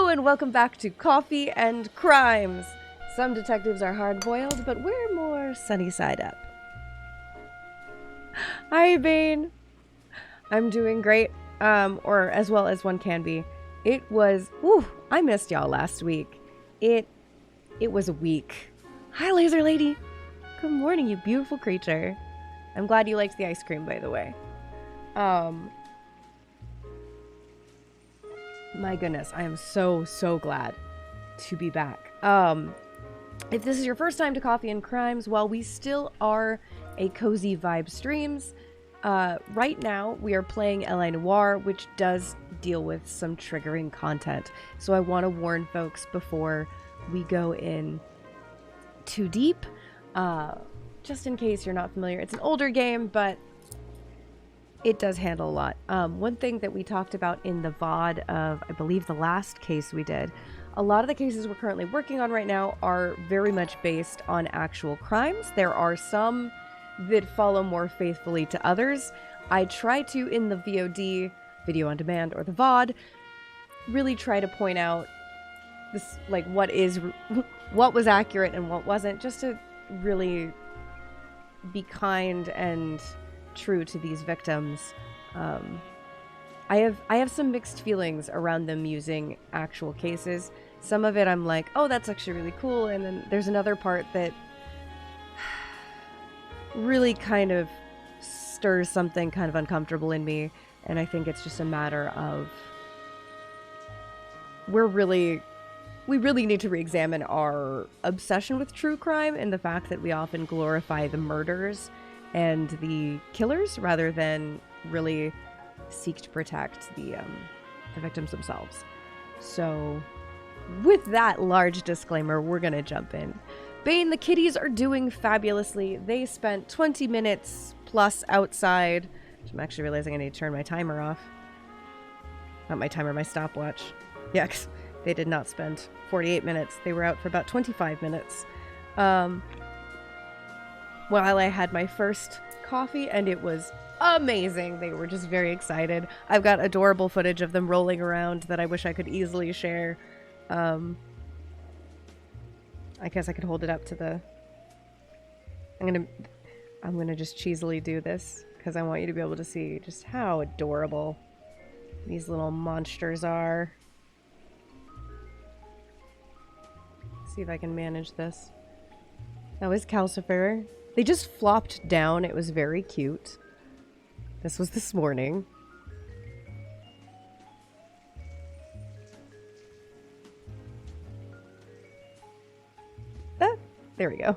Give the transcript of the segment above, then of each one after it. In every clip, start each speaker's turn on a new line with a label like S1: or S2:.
S1: Hello and welcome back to Coffee and Crimes. Some detectives are hard-boiled, but we're more sunny side up. Hi, Bane. I'm doing great, or as well as one can be. I missed y'all last week. It was a week. Hi, Laser Lady. Good morning, you beautiful creature. I'm glad you liked the ice cream, by the way. My goodness, I am so glad to be back. If this is your first time to Coffee and Crimes, while we still are a cozy vibe streams, right now we are playing Noire, which does deal with some triggering content. So I want to warn folks before we go in too deep, just in case you're not familiar. It's an older game, but it does handle a lot. One thing that we talked about in the VOD of, I believe, the last case we did, a lot of the cases we're currently working on right now are very much based on actual crimes. There are some that follow more faithfully to others. I try to, in the VOD, video on demand, or the VOD, really try to point out this, like, what was accurate and what wasn't, just to really be kind and true to these victims. I have some mixed feelings around them using actual cases. Some of it I'm like, oh, that's actually really cool, and then there's another part that really kind of stirs something kind of uncomfortable in me, and I think it's just a matter of we really need to re-examine our obsession with true crime and the fact that we often glorify the murders and the killers rather than really seek to protect the victims themselves. So with that large disclaimer, we're gonna jump in. Bane, the kitties are doing fabulously. They spent 20 minutes plus outside. I'm actually realizing I need to turn my timer off. Not my timer, my stopwatch. Yeah, 'cause they did not spend 48 minutes. They were out for about 25 minutes. While I had my first coffee, and it was amazing. They were just very excited. I've got adorable footage of them rolling around that I wish I could easily share. I guess I could hold it up to the... I'm gonna just cheesily do this because I want you to be able to see just how adorable these little monsters are. Let's see if I can manage this. That was Calcifer. They just flopped down. It was very cute. This was this morning. Ah, there we go.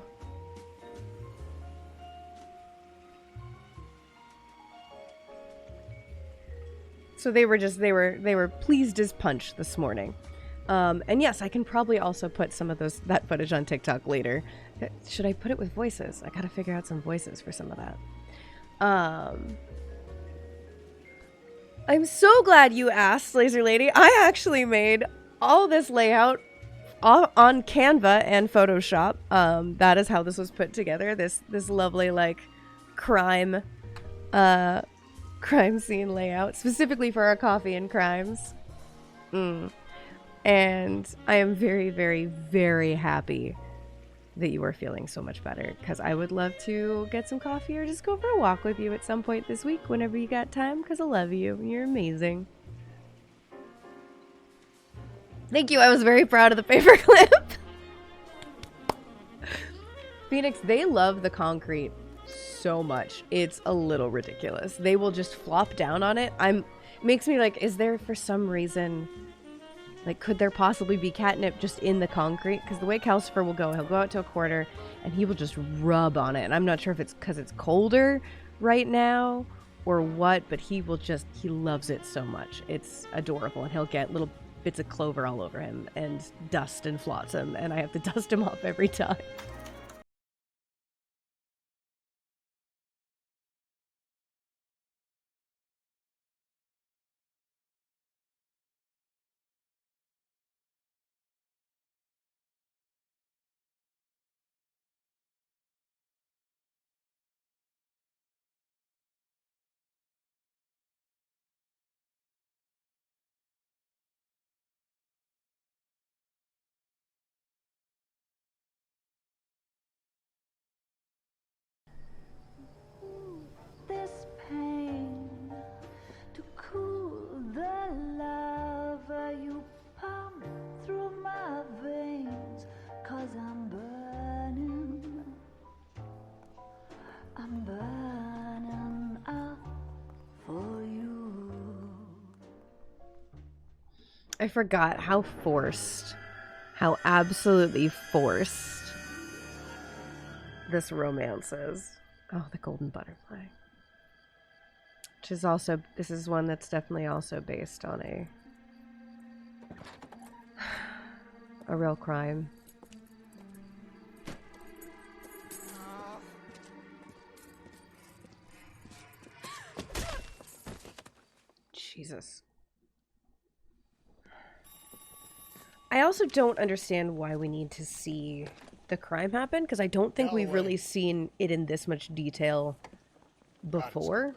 S1: So they were pleased as punch this morning. And yes, I can probably also put some of that footage on TikTok later. Should I put it with voices? I gotta figure out some voices for some of that. I'm so glad you asked, Laser Lady. I actually made all this layout on Canva and Photoshop. That is how this was put together. This lovely, like, crime scene layout, specifically for our Coffee and Crimes. And I am very, very, very happy that you are feeling so much better, because I would love to get some coffee or just go for a walk with you at some point this week whenever you got time, because I love you. You're amazing. Thank you. I was very proud of the paperclip. Phoenix, they love the concrete so much. It's a little ridiculous. They will just flop down on it. Makes me like, is there for some reason... like, could there possibly be catnip just in the concrete? Because the way Calcifer will go, he'll go out to a quarter and he will just rub on it. And I'm not sure if it's because it's colder right now or what, but he loves it so much. It's adorable. And he'll get little bits of clover all over him and dust and flotsam. And I have to dust him off every time. I forgot how forced, how absolutely forced this romance is. Oh, the golden butterfly. Which is also, this is one that's definitely also based on a real crime. Jesus. I also don't understand why we need to see the crime happen, because I don't think we've really seen it in this much detail before.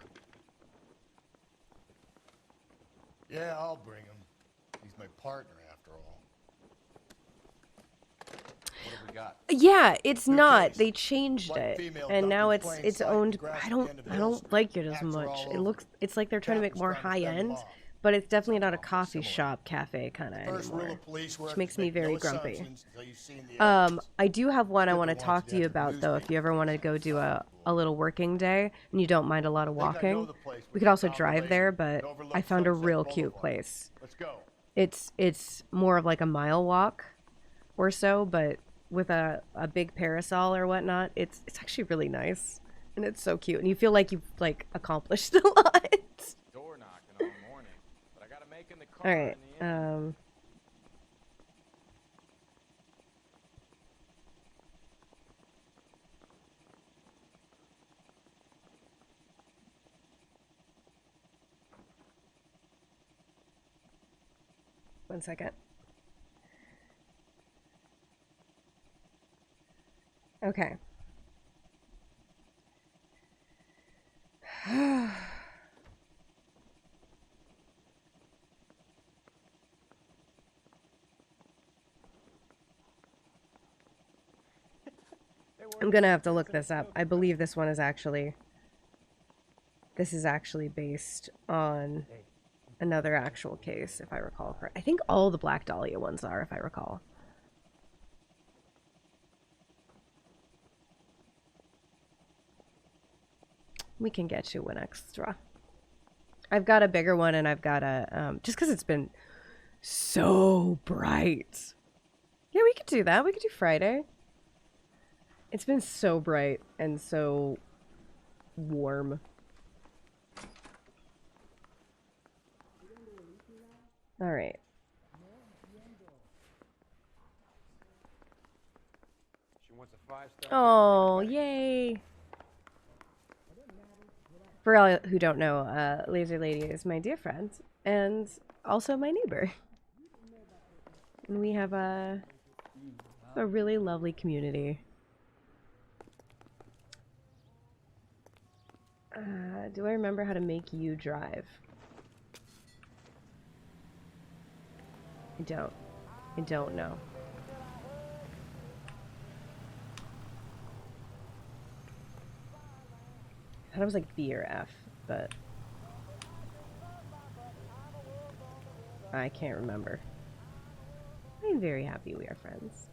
S2: Yeah, I'll bring him. He's my partner after all. What have we got?
S1: Yeah, it's
S2: New
S1: not.
S2: case.
S1: They changed
S2: White
S1: it,
S2: female
S1: and
S2: dumped
S1: now
S2: in
S1: it's
S2: plain sight in
S1: owned.
S2: the grass
S1: I
S2: at the
S1: don't
S2: end of the
S1: I
S2: hills.
S1: don't like it as
S2: Tracks are
S1: much.
S2: all
S1: It
S2: over.
S1: looks. It's like they're trying to make
S2: Captain's
S1: more
S2: trying to
S1: high
S2: defend the
S1: end,
S2: law.
S1: but it's definitely not a
S2: Sounds
S1: coffee
S2: similar.
S1: shop cafe kind of
S2: First rule
S1: anymore.
S2: of police work
S1: Which makes
S2: is
S1: me
S2: make
S1: very
S2: no
S1: grumpy.
S2: assumptions until you've seen the evidence.
S1: I do have one I
S2: Good
S1: want to
S2: the
S1: talk
S2: ones
S1: to you
S2: that have
S1: about, though, if you ever want to go
S2: newspapers
S1: do
S2: inside
S1: a little working day and you don't mind a lot of
S2: Think I know
S1: walking.
S2: the place
S1: We
S2: where
S1: could
S2: they
S1: also
S2: found the
S1: drive
S2: lady
S1: there,
S2: and
S1: but
S2: overlooked
S1: I found a
S2: Sunset
S1: real cute
S2: Boulevard.
S1: place.
S2: Let's go.
S1: It's more of like a mile walk or so, but with a big parasol or whatnot. It's actually really nice, and it's so cute, and you feel like you've like accomplished a lot.
S3: Door knocking all morning, but I gotta make in the car
S1: All right.
S3: in the end.
S1: 1 second. Okay. I'm gonna have to look this up. I believe this one is actually... This is actually based on another actual case, if I recall correct. I think all the Black Dahlia ones are, if I recall. We can get you one extra. I've got a bigger one, and I've got a... just because it's been so bright. Yeah, we could do that. We could do Friday. It's been so bright and so warm. All right.
S3: She wants a 5-star.
S1: Oh, yay. For all who don't know, Laser Lady is my dear friend and also my neighbor. And we have a really lovely community. Do I remember how to make you drive? I don't know. I thought it was like B or F, but I can't remember. I'm very happy we are friends.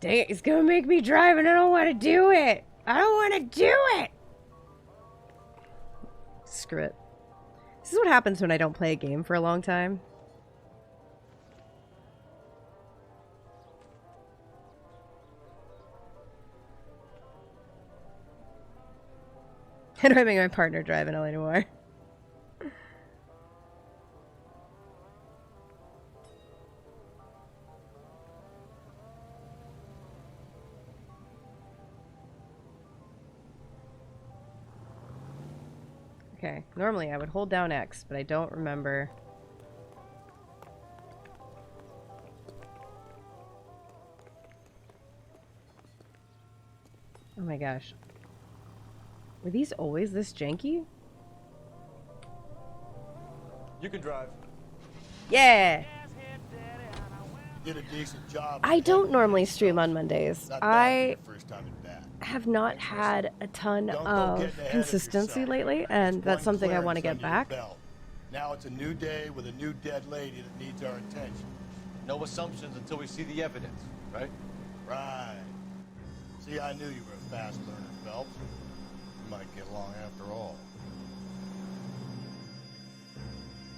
S1: Dang it, it's gonna make me drive and I don't want to do it! I don't want to do it! Screw it. This is what happens when I don't play a game for a long time. How do I make my partner drive in LA Noire? Okay, normally I would hold down X, but I don't remember. Oh my gosh. Were these always this janky?
S2: You can drive.
S1: Yeah!
S2: Did a decent job.
S1: I don't normally stream on Mondays.
S2: Not bad
S1: I
S2: for your first time at bat.
S1: have not had a ton
S2: Don't go
S1: of
S2: getting ahead of
S1: consistency
S2: yourself.
S1: lately, and
S2: There's
S1: that's
S2: one
S1: something I want to
S2: clearance
S1: get
S2: under your
S1: back.
S2: belt. Now it's a new day with a new dead lady that needs our attention.
S4: No assumptions until we see the evidence, right?
S2: Right. See, I knew you were a fast learner, Phelps. You might get along after all.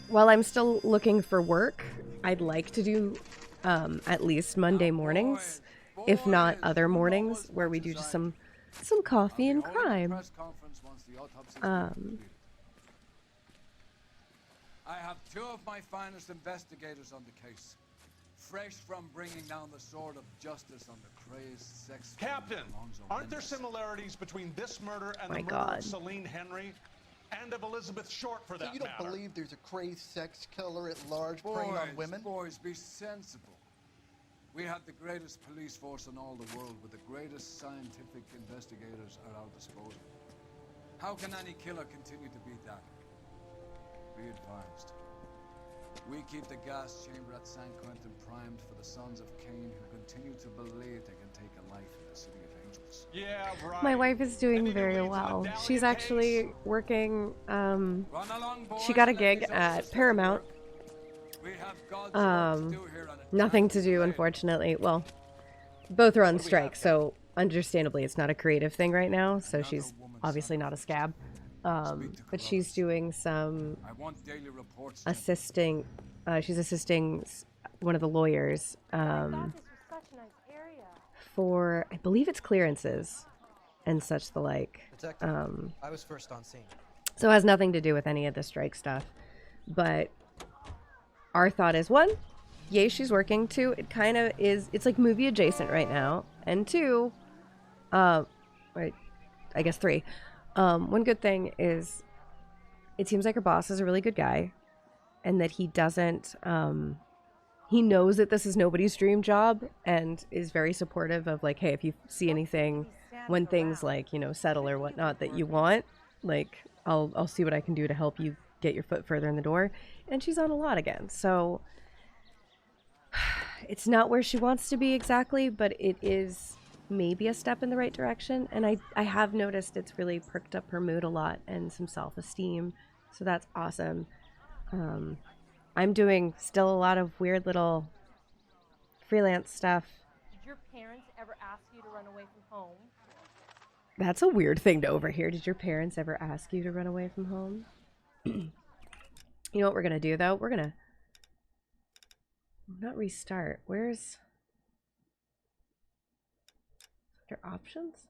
S1: while I'm still looking for work, I'd like to do at least Monday mornings, if not other mornings, where we do just some coffee and crime.
S5: I have two of my finest investigators on the case. Fresh from bringing down the sword of justice on the crazed sex...
S6: Captain, aren't there similarities between this murder and the murder of Celine Henry? And of Elizabeth Short, for that
S2: matter. You don't believe there's a crazed sex killer at large preying on women?
S5: Boys, be sensible. We have the greatest police force in all the world, with the greatest scientific investigators at our disposal. How can any killer continue to beat that? Be advised. We keep the gas chamber at San Quentin primed for the sons of Cain who continue to believe they can take a life in the city of angels.
S6: Yeah, right.
S1: My wife is doing very well. She's actually working, she got a gig at Paramount. Nothing to do, unfortunately. Well, both are on strike, so understandably it's not a creative thing right now, so she's obviously not a scab. But she's doing some assisting, she's assisting one of the lawyers for, I believe it's clearances and such the like.
S7: I was first on scene.
S1: So it has nothing to do with any of the strike stuff. But our thought is, one, yay, she's working. Two, it kind of is, it's like movie adjacent right now. And two, right, I guess three. One good thing is it seems like her boss is a really good guy and that he doesn't, he knows that this is nobody's dream job and is very supportive of like, hey, if you see anything when things like, you know, settle or whatnot that you want, like, I'll see what I can do to help you get your foot further in the door. And she's on a lot again. So it's not where she wants to be exactly, but it is maybe a step in the right direction. And I have noticed it's really perked up her mood a lot and some self-esteem. So that's awesome. I'm doing still a lot of weird little freelance stuff.
S8: Did your parents ever ask you to run away from home?
S1: That's a weird thing to overhear. Did your parents ever ask you to run away from home? You know what we're going to do, though? We're going to not restart. Where's your options?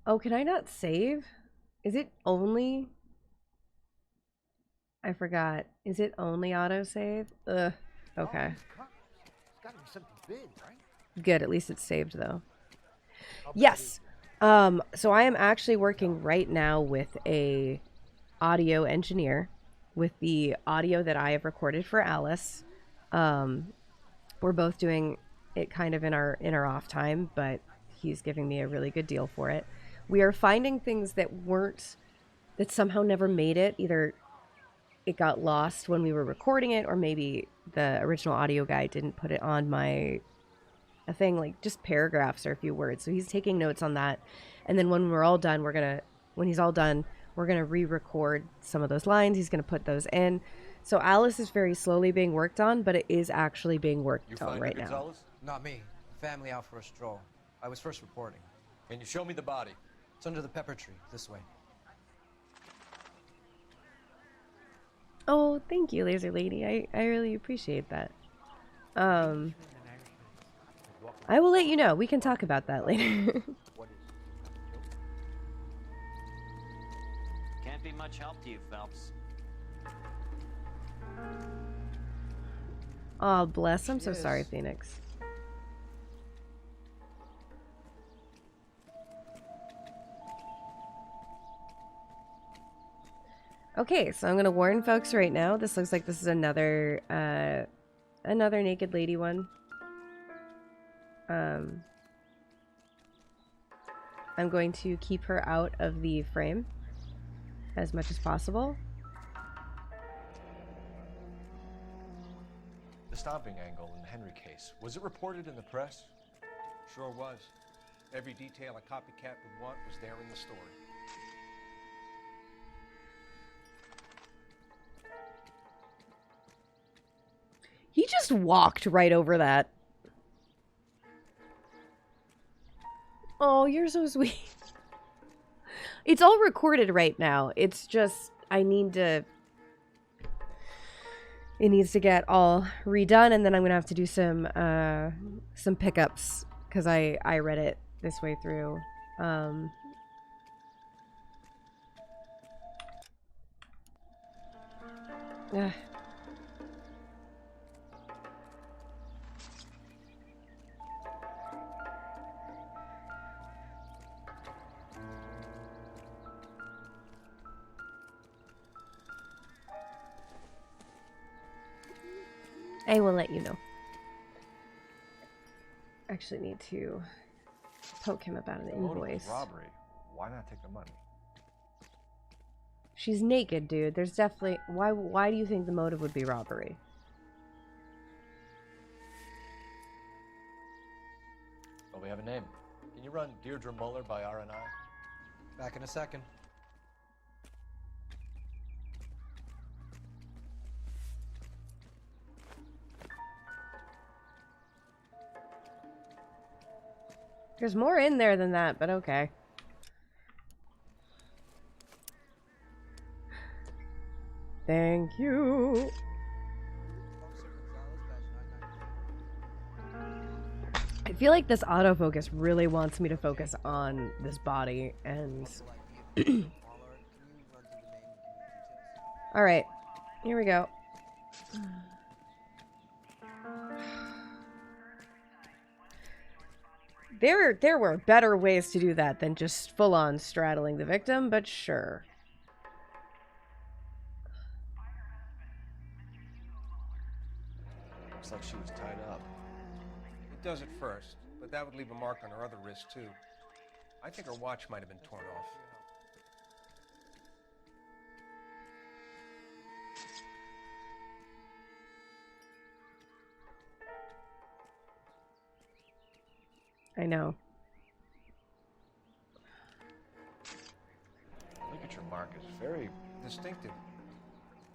S1: Oh, can I not save? Is it only... I forgot. Is it only autosave? Ugh. Okay.
S2: It's gotta be something big, right?
S1: Good. At least it's saved, though. Yes. So I am actually working right now with a audio engineer with the audio that I have recorded for Alice. We're both doing it kind of in our off time, but he's giving me a really good deal for it. We are finding things that somehow never made it. Either it got lost when we were recording it, or maybe the original audio guy didn't put it on a thing, like just paragraphs or a few words. So he's taking notes on that. And then when we're all done, when he's all done, we're going to re-record some of those lines. He's going to put those in. So Alice is very slowly being worked on, but it is actually being worked on right now.
S7: Not me. Family out for a stroll. I was first reporting.
S4: Can you show me the body?
S7: It's under the pepper tree, this way.
S1: Oh, thank you, Laser Lady. I really appreciate that. I will let you know. We can talk about that later.
S9: Can't be much help to you, Phelps.
S1: Oh, bless. I'm so sorry, Phoenix. Okay, so I'm gonna warn folks right now. This looks like this is another naked lady one. I'm going to keep her out of the frame as much as possible.
S4: The stomping angle in the Henry case, was it reported in the press?
S10: Sure was. Every detail a copycat would want was there in the story.
S1: He just walked right over that. Oh, you're so sweet. It's all recorded right now. It's just, I need to it needs to get all redone, and then I'm gonna have to do some pickups because I read it this way through. I will let you know. Actually need to poke him about an invoice.
S4: Robbery. Why not take the money?
S1: She's naked, dude. There's definitely... Why do you think the motive would be robbery?
S4: Oh, we have a name. Can you run Deirdre Muller by RNI?
S7: Back in a second.
S1: There's more in there than that, but okay. Thank you. I feel like this autofocus really wants me to focus on this body and... Alright, here we go. There were better ways to do that than just full-on straddling the victim, but sure.
S4: Looks like she was tied up.
S10: It does at first, but that would leave a mark on her other wrist, too. I think her watch might have been torn off.
S1: I know.
S4: Look at your mark. It's very
S10: distinctive.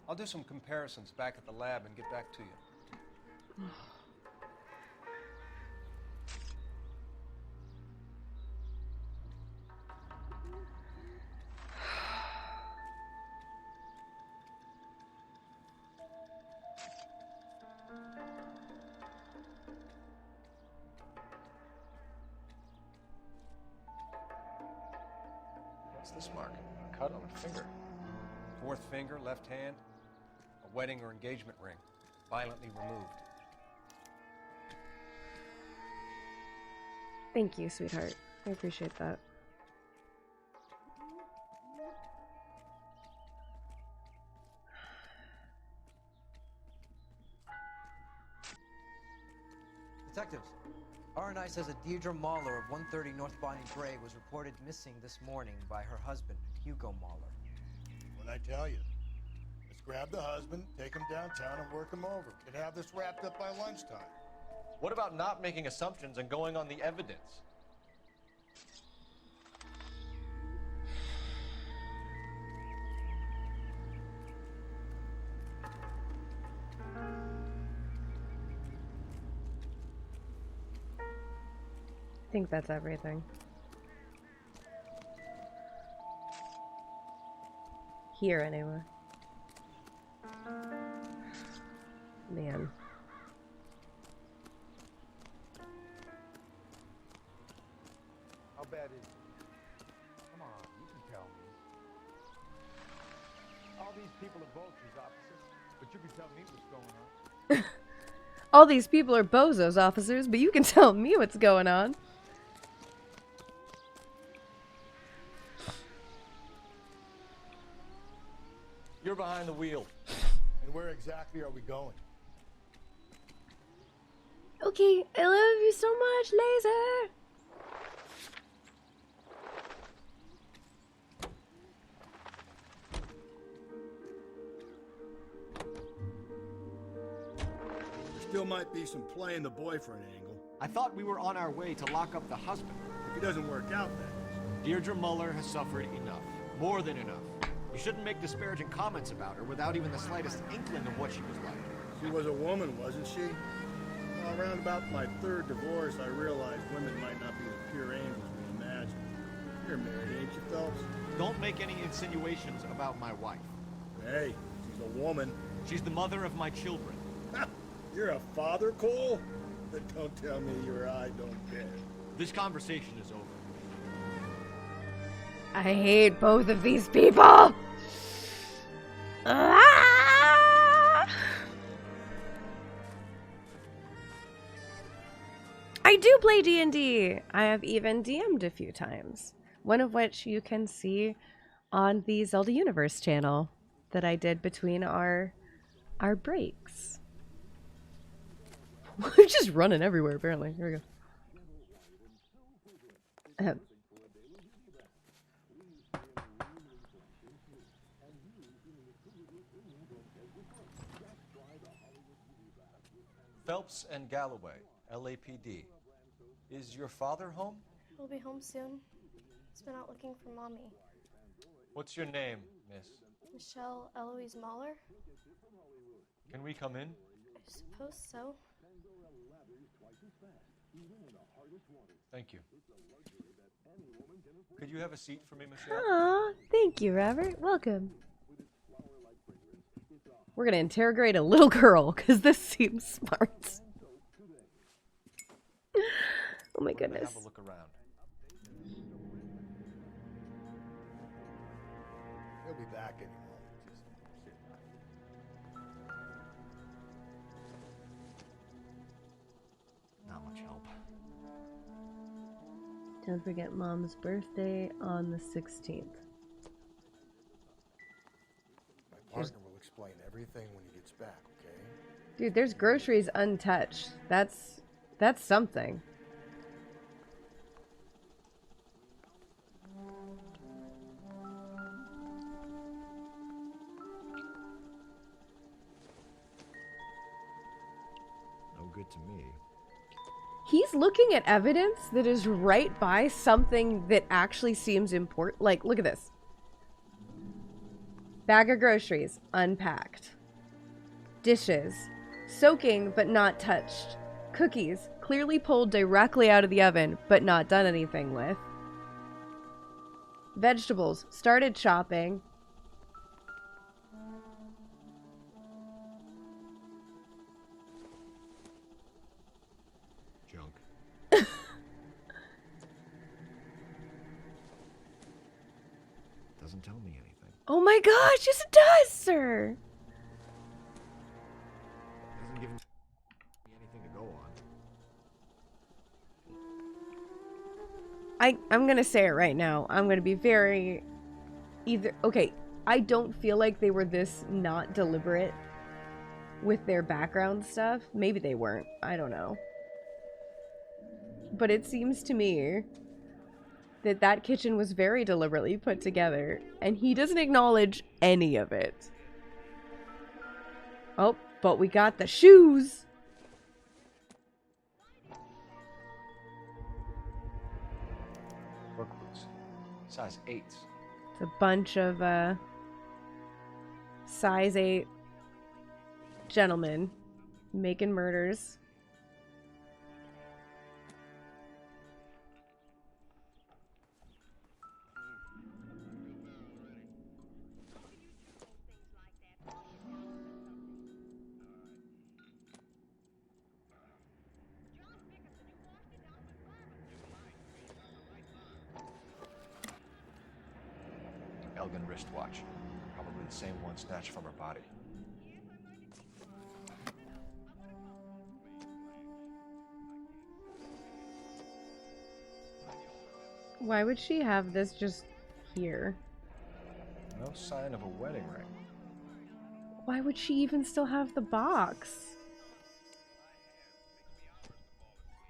S10: I'll do some comparisons back at the lab and get back to you.
S4: What's this mark? A cut on a finger.
S10: Fourth finger, left hand. A wedding or engagement ring. Violently removed.
S1: Thank you, sweetheart. I appreciate that.
S7: Detectives, RNI says that Deirdre Mahler of 130 North Bonnie Bray was reported missing this morning by her husband, Hugo Mahler.
S2: What'd I tell you? Let's grab the husband, take him downtown, and work him over. Could have this wrapped up by lunchtime.
S4: What about not making assumptions and going on the evidence?
S1: I think that's everything. Here, anyway. Man.
S11: How bad is it? Come on, you can tell me. All these people are vultures, officer, but you can tell me what's going on.
S1: All these people are bozos, officers, but you can tell me what's going on.
S4: You're behind the wheel.
S2: And where exactly are we going?
S1: Okay, I love you so much, Laser.
S2: There still might be some playing the boyfriend angle.
S12: I thought we were on our way to lock up the husband.
S2: If it doesn't work out, that is.
S12: Deirdre Muller has suffered enough. More than enough. You shouldn't make disparaging comments about her without even the slightest inkling of what she was like.
S2: She was a woman, wasn't she? Well, around about my third divorce, I realized women might not be the pure angels we imagined. You're married, ain't you, Phelps?
S12: Don't make any insinuations about my wife.
S2: Hey, she's a woman.
S12: She's the mother of my children.
S2: You're a father, Cole? Don't tell me your eye don't bend.
S12: This conversation is over.
S1: I hate both of these people! Ah! I do play D&D. I have even DM'd a few times. One of which you can see on the Zelda Universe channel that I did between our breaks. We're just running everywhere, apparently. Here we go.
S4: Phelps and Galloway, LAPD. Is your father home?
S13: He'll be home soon. He's been out looking for Mommy.
S4: What's your name, miss?
S13: Michelle Eloise Mahler?
S4: Can we come in?
S13: I suppose so.
S4: Thank you. Could you have a seat for me, Michelle?
S1: Aw, thank you, Robert. Welcome. We're gonna interrogate a little girl, because this seems smart. Oh my goodness.
S4: Have a look around.
S2: He'll be back any moment. Just sit back.
S12: Not much help.
S1: Don't forget Mom's birthday on the 16th.
S2: My partner will explain everything when he gets back, okay?
S1: Dude, there's groceries untouched. That's something.
S12: No good to me.
S1: He's looking at evidence that is right by something that actually seems important. Like, look at this. Bag of groceries, unpacked. Dishes, soaking but not touched. Cookies, clearly pulled directly out of the oven but not done anything with. Vegetables, started chopping.
S12: Junk. Doesn't tell me anything.
S1: Oh my gosh, yes it does, sir!
S12: Doesn't give me anything to go on.
S1: I'm gonna say it right now. I'm gonna be very... Okay, I don't feel like they were this not deliberate with their background stuff. Maybe they weren't. I don't know. But it seems to me that that kitchen was very deliberately put together, and he doesn't acknowledge any of it. Oh, but we got the shoes!
S4: Work boots. Size 8s.
S1: It's a bunch of, size 8 gentlemen making murders.
S4: Elgin wristwatch. Probably the same one snatched from her body.
S1: Why would she have this just here?
S4: No sign of a wedding ring.
S1: Why would she even still have the box?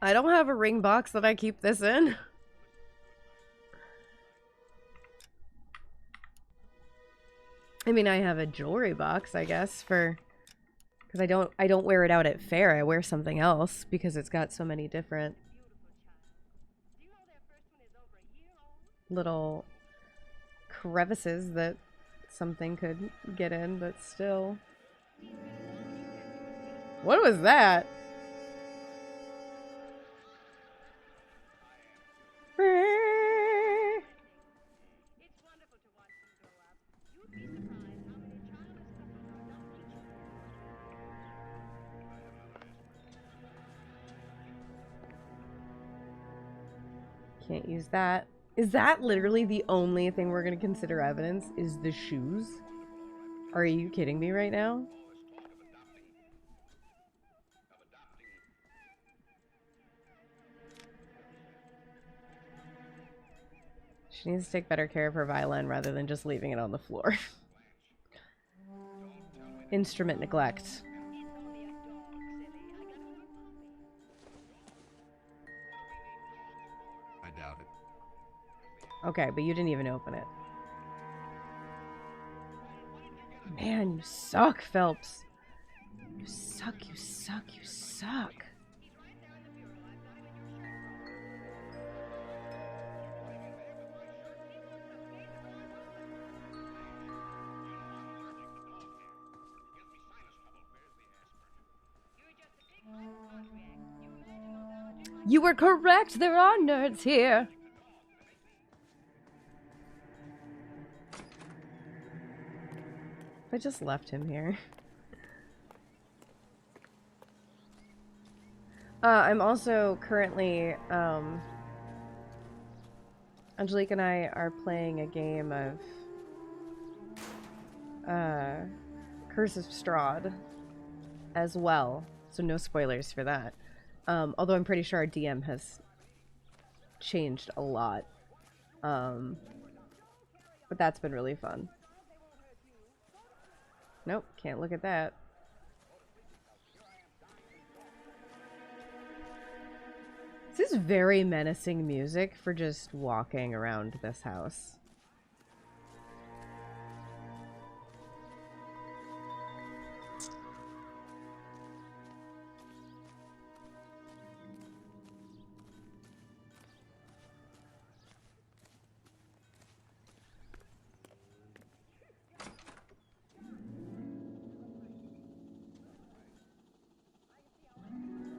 S1: I don't have a ring box that I keep this in. I mean, I have a jewelry box, I guess, for... Because I don't wear it out at fair. I wear something else because it's got so many different little crevices that something could get in, but still. What was that? Can't use that. Is that literally the only thing we're going to consider evidence? Is the shoes? Are you kidding me right now? She needs to take better care of her violin rather than just leaving it on the floor. Instrument neglect.
S12: I doubt it.
S1: Okay, but you didn't even open it. Man, you suck, Phelps. You suck, you suck, you suck. You were correct. There are nerds here. I just left him here. I'm also currently, Angelique and I are playing a game of, Curse of Strahd as well. So no spoilers for that. Although I'm pretty sure our DM has changed a lot. But that's been really fun. Nope, can't look at that. This is very menacing music for just walking around this house.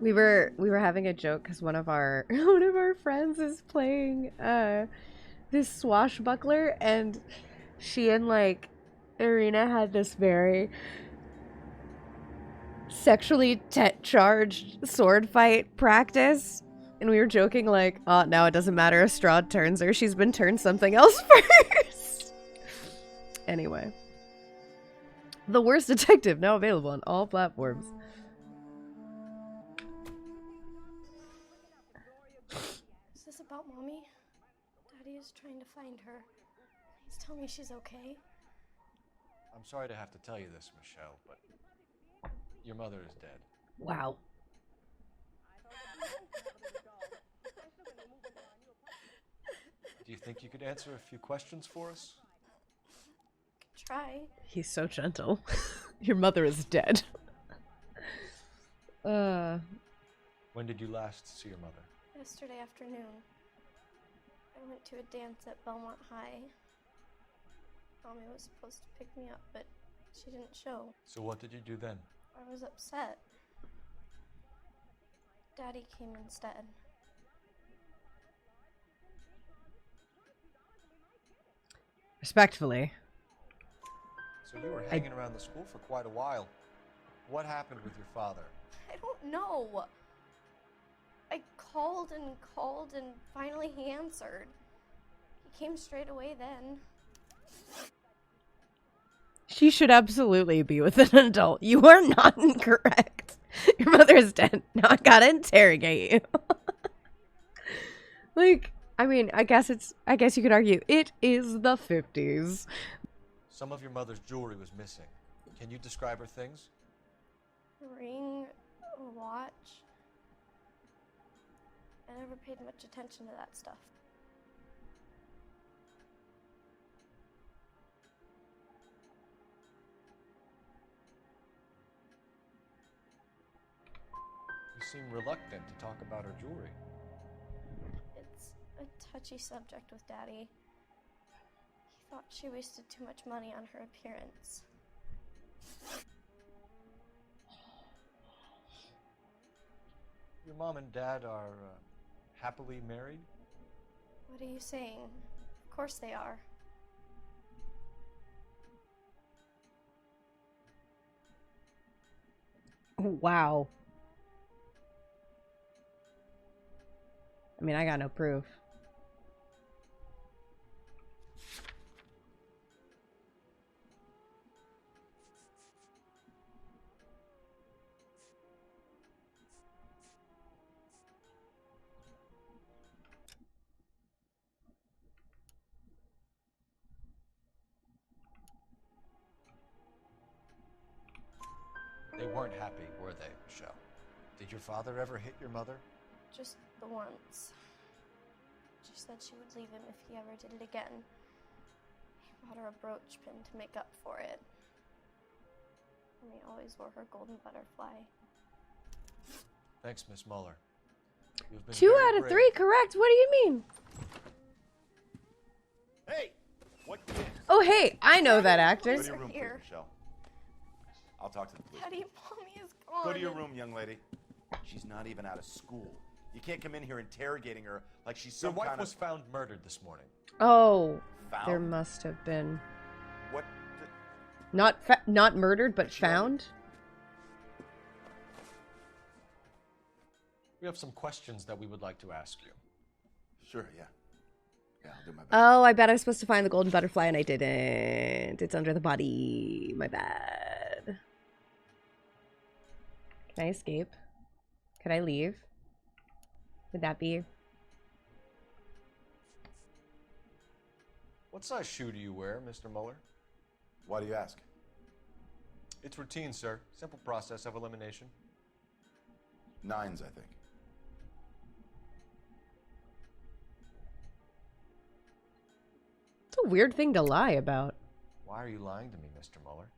S1: We were having a joke because one of our friends is playing this swashbuckler, and she and like Irina had this very sexually charged sword fight practice, and we were joking like, oh, now it doesn't matter if Strahd turns her, she's been turned something else first. Anyway, The Worst Detective, now available on all platforms.
S13: Is this about Mommy? Daddy is trying to find her. Please tell me she's okay.
S4: I'm sorry to have to tell you this, Michelle, but your mother is dead.
S1: Wow.
S4: Do you think you could answer a few questions for us?
S13: Try.
S1: He's so gentle. Your mother is dead.
S4: When did you last see your mother?
S13: Yesterday afternoon. I went to a dance at Belmont High. Mommy was supposed to pick me up, but she didn't show.
S4: So what did you do then?
S13: I was upset. Daddy came instead.
S1: Respectfully.
S4: So you were hanging around the school for quite a while. What happened with your father?
S13: I don't know. I called and finally he answered. He came straight away then.
S1: She should absolutely be with an adult. You are not incorrect. Your mother is dead. Now I gotta interrogate you. Like, I mean, I guess you could argue it is the 50s.
S4: Some of your mother's jewelry was missing. Can you describe her things?
S13: A ring, a watch. I never paid much attention to that stuff.
S4: You seem reluctant to talk about her jewelry.
S13: It's a touchy subject with Daddy. He thought she wasted too much money on her appearance.
S4: Your mom and dad are happily married?
S13: What are you saying? Of course they are.
S1: Wow. I mean, I got no proof.
S12: weren't happy, were they, Michelle? Did your father ever hit your mother?
S13: Just the once. She said she would leave him if he ever did it again. He bought her a brooch pin to make up for it. And he always wore her golden butterfly.
S12: Thanks, Miss Muller. You've been
S1: 2
S12: very
S1: out of
S12: brave.
S1: 3 correct. What do you mean?
S14: Hey, what gives?
S1: Oh, hey, I know that actor.
S14: Go to your room, please, Michelle. I'll talk to the police.
S13: Daddy, Mommy is gone.
S14: Go to your room, young lady. She's not even out of school. You can't come in here interrogating her like she's some
S12: Your wife
S14: kind
S12: was
S14: of...
S12: found murdered this morning.
S1: Oh,
S14: Found?
S1: there must have been.
S14: What?
S1: Not murdered, but found?
S12: We have some questions that we would like to ask you.
S14: Sure, yeah. Yeah, I'll do my best.
S1: Oh, I bet I was supposed to find the golden butterfly and I didn't. It's under the body. My bad. Can I escape? Could I leave? Would that be?
S12: What size shoe do you wear, Mr. Muller?
S14: Why do you ask?
S12: It's routine, sir. Simple process of elimination.
S14: 9s, I think.
S1: It's a weird thing to lie about.
S12: Why are you lying to me, Mr. Muller?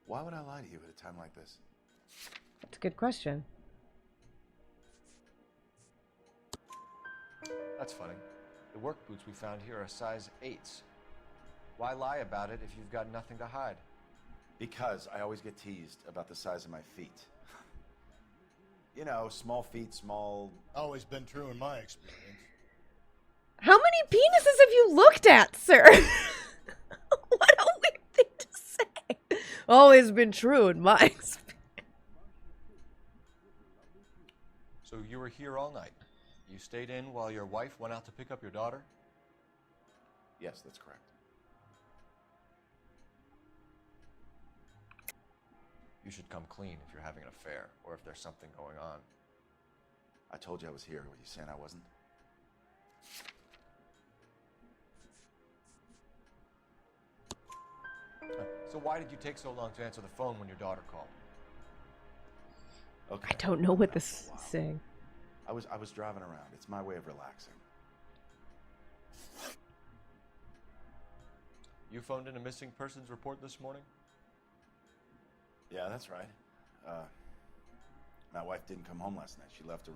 S14: Why would I lie to you at a time like this?
S1: It's a good question.
S12: That's funny. The work boots we found here are size 8s. Why lie about it if you've got nothing to hide?
S14: Because I always get teased about the size of my feet. You know, small feet, small...
S2: Always been true in my experience.
S1: How many penises have you looked at, sir? What a weird thing to say. Always been true in my experience.
S12: So you were here all night. You stayed in while your wife went out to pick up your daughter?
S14: Yes, that's correct.
S12: You should come clean if you're having an affair, or if there's something going on.
S14: I told you I was here. Were you saying I wasn't?
S12: So why did you take so long to answer the phone when your daughter called?
S14: Okay.
S1: I don't know what this is saying.
S14: I was driving around. It's my way of relaxing.
S12: You phoned in a missing persons report this morning?
S14: Yeah, that's right. My wife didn't come home last night. She left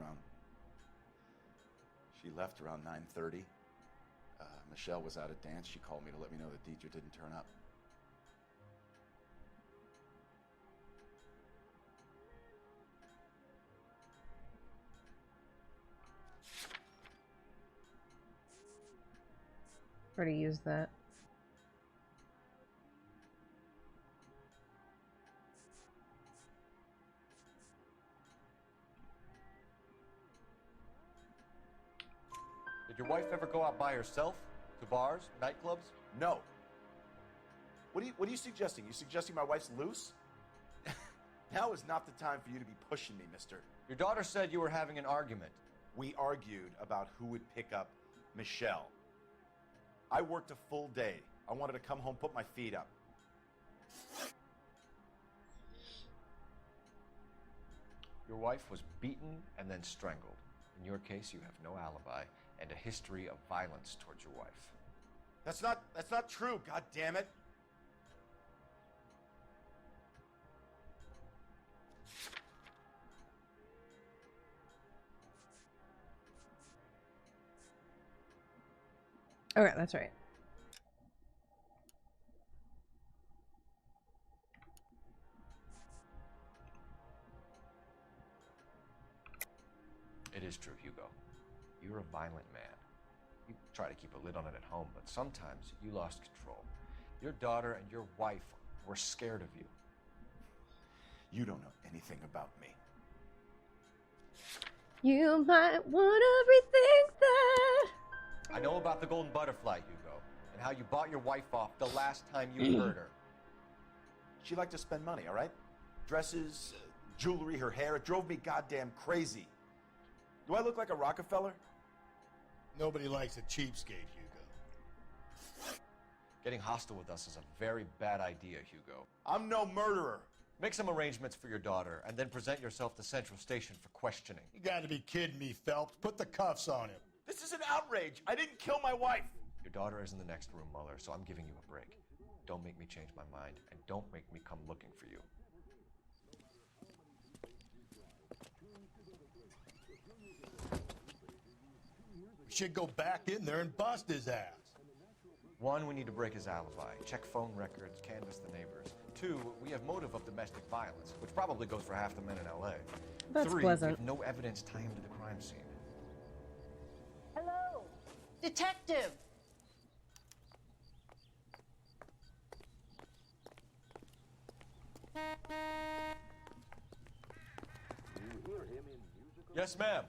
S14: around 9:30. Michelle was out at dance. She called me to let me know that Deidre didn't turn up.
S1: Where to use that?
S12: Did your wife ever go out by herself? To bars? Nightclubs?
S14: No. What are you suggesting? You suggesting my wife's loose? Now is not the time for you to be pushing me, mister.
S12: Your daughter said you were having an argument.
S14: We argued about who would pick up Michelle. I worked a full day. I wanted to come home, put my feet up.
S12: Your wife was beaten and then strangled. In your case, you have no alibi and a history of violence towards your wife.
S14: That's not true, god damn it.
S1: Okay, that's right.
S12: It is true, Hugo. You're a violent man. You try to keep a lid on it at home, but sometimes you lost control. Your daughter and your wife were scared of you.
S14: You don't know anything about me.
S1: You might want to rethink that.
S12: I know about the golden butterfly, Hugo, and how you bought your wife off the last time you heard her.
S14: She liked to spend money, all right? Dresses, jewelry, her hair. It drove me goddamn crazy. Do I look like a Rockefeller?
S2: Nobody likes a cheapskate, Hugo.
S12: Getting hostile with us is a very bad idea, Hugo.
S14: I'm no murderer.
S12: Make some arrangements for your daughter, and then present yourself to Central Station for questioning.
S2: You gotta be kidding me, Phelps. Put the cuffs on him.
S14: This is an outrage. I didn't kill my wife.
S12: Your daughter is in the next room, Mueller, so I'm giving you a break. Don't make me change my mind, and don't make me come looking for you.
S2: We should go back in there and bust his ass.
S12: 1, we need to break his alibi, check phone records, canvass the neighbors. 2, we have motive of domestic violence, which probably goes for half the men in L.A.
S1: That's
S12: 3,
S1: pleasant.
S12: we have no evidence tying him to the crime scene.
S15: Hello? Detective!
S12: Yes, ma'am.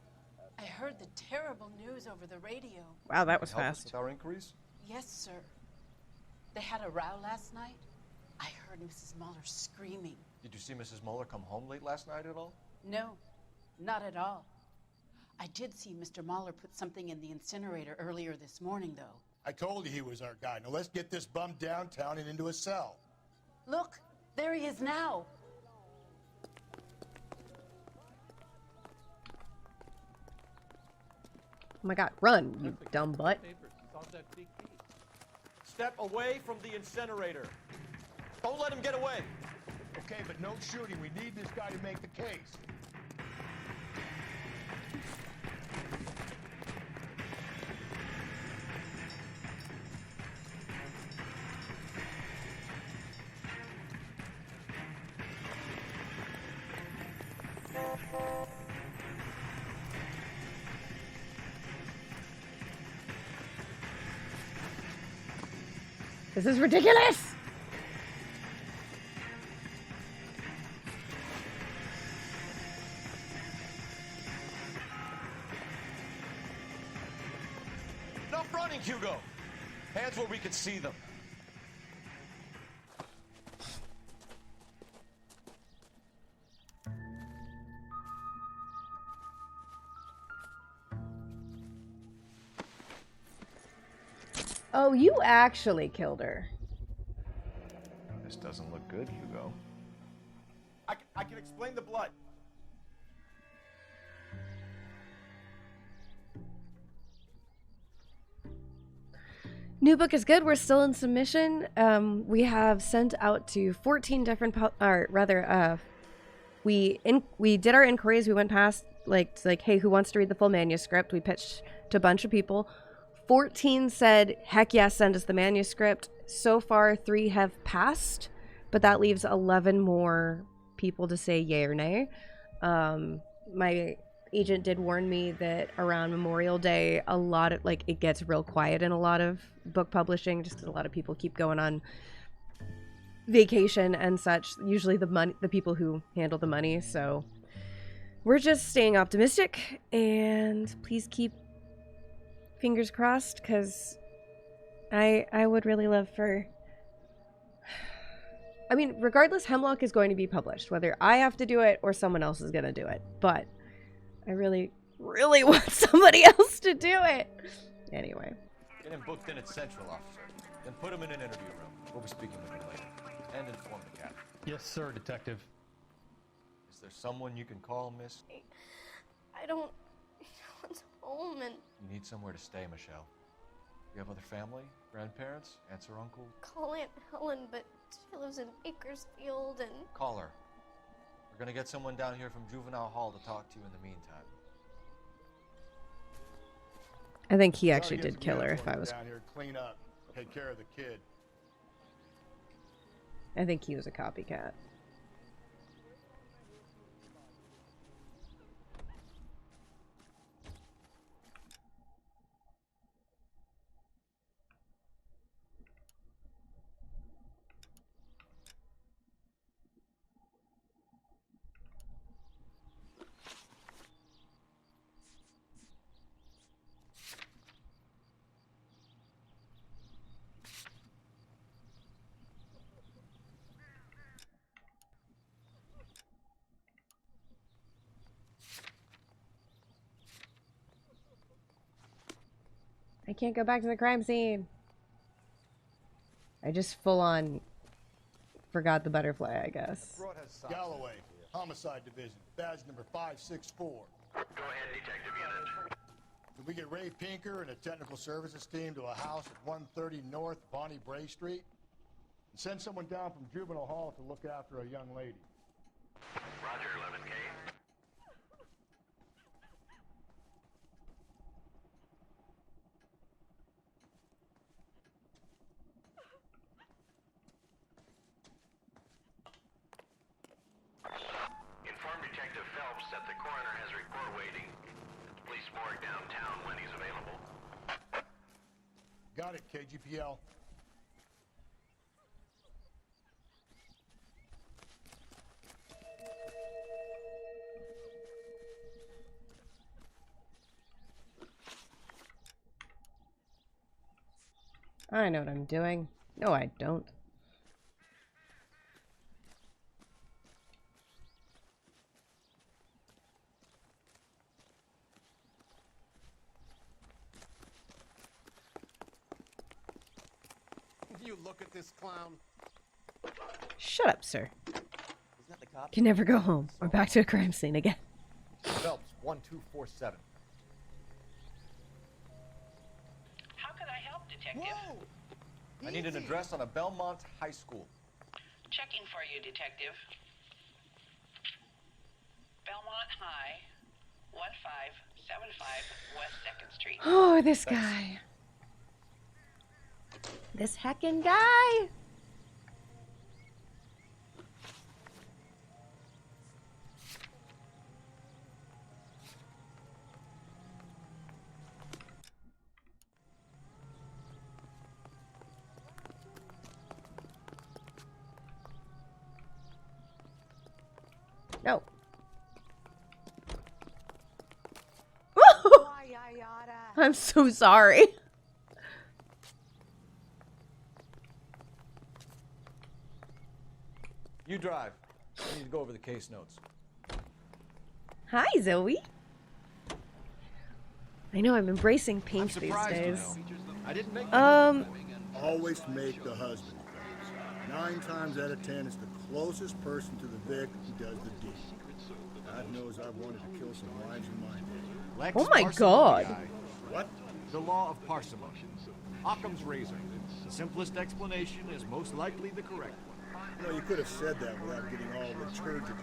S15: I heard the terrible news over the radio.
S1: Wow, that was
S12: Help us
S1: fast.
S12: with our inquiries?
S15: Yes, sir. They had a row last night. I heard Mrs. Mueller screaming.
S12: Did you see Mrs. Mueller come home late last night at all?
S15: No, not at all. I did see Mr. Mueller put something in the incinerator earlier this morning, though.
S2: I told you he was our guy. Now let's get this bum downtown and into a cell.
S15: Look, there he is now.
S1: Oh my god, run, you dumb butt.
S12: Step away from the incinerator. Don't let him get away.
S2: Okay, but no shooting. We need this guy to make the case.
S1: This is ridiculous!
S12: Enough running, Hugo. Hands where we can see them.
S1: Oh, you actually killed her.
S12: This doesn't look good, Hugo.
S14: I can explain the blood.
S1: New book is good. We're still in submission. We have sent out to 14 different, we did our inquiries. We went past like, hey, who wants to read the full manuscript? We pitched to a bunch of people. 14 said, heck yes, send us the manuscript. So far, 3 have passed, but that leaves 11 more people to say yay or nay. My agent did warn me that around Memorial Day, a lot of, it gets real quiet in a lot of book publishing, just because a lot of people keep going on vacation and such. Usually the people who handle the money, so we're just staying optimistic, and please keep fingers crossed, because I would really love for... I mean, regardless, Hemlock is going to be published, whether I have to do it or someone else is going to do it. But I really, really want somebody else to do it. Anyway.
S12: Get him booked in at Central, officer. Then put him in an interview room. We'll be speaking with him later. And inform the captain.
S16: Yes, sir, detective.
S12: Is there someone you can call, miss?
S13: I don't... No one's home and...
S12: You need somewhere to stay, Michelle. You have other family? Grandparents? Aunts or uncle?
S13: Call Aunt Helen, but she lives in Bakersfield and...
S12: Call her. We're gonna get someone down here from Juvenile Hall to talk to you in the meantime.
S1: I think he actually did kill her if I was...
S2: Down here, clean up, take care of the kid.
S1: I think he was a copycat. I can't go back to the crime scene. I just full on forgot the butterfly, I guess.
S2: Galloway, Homicide Division, badge number 564.
S16: Go ahead, Detective Unit.
S2: Did we get Ray Pinker and a technical services team to a house at 130 North Bonnie Bray Street? And send someone down from Juvenile Hall to look after a young lady.
S16: Roger, 11K. Inform Detective Phelps that the coroner has a report waiting at the police morgue downtown when he's available.
S2: Got it, KGPL.
S1: I know what I'm doing. No, I don't.
S17: You look at this clown.
S1: Shut up, sir.
S17: Isn't that the cop?
S1: Can never go home. We're back to a crime scene again.
S12: Phelps, 1247.
S18: How can I help, Detective?
S17: Whoa!
S12: I need an address on a Belmont High School.
S18: Checking for you, Detective. Belmont High, 1575 West 2nd Street.
S1: Oh, this guy. This heckin' guy. No. I'm so sorry.
S12: You drive. I need to go over the case notes.
S1: Hi, Zoe. I know I'm embracing pink these days.
S2: I didn't make always make the husband. 9 times out of 10, it's the closest person to the Vic who does the deed. God knows I've wanted to kill some wives in my day.
S1: Oh my God.
S2: What?
S19: The law of parsimony. Occam's razor. The simplest explanation is most likely the correct one.
S2: Well, you could have said that without getting all liturgical.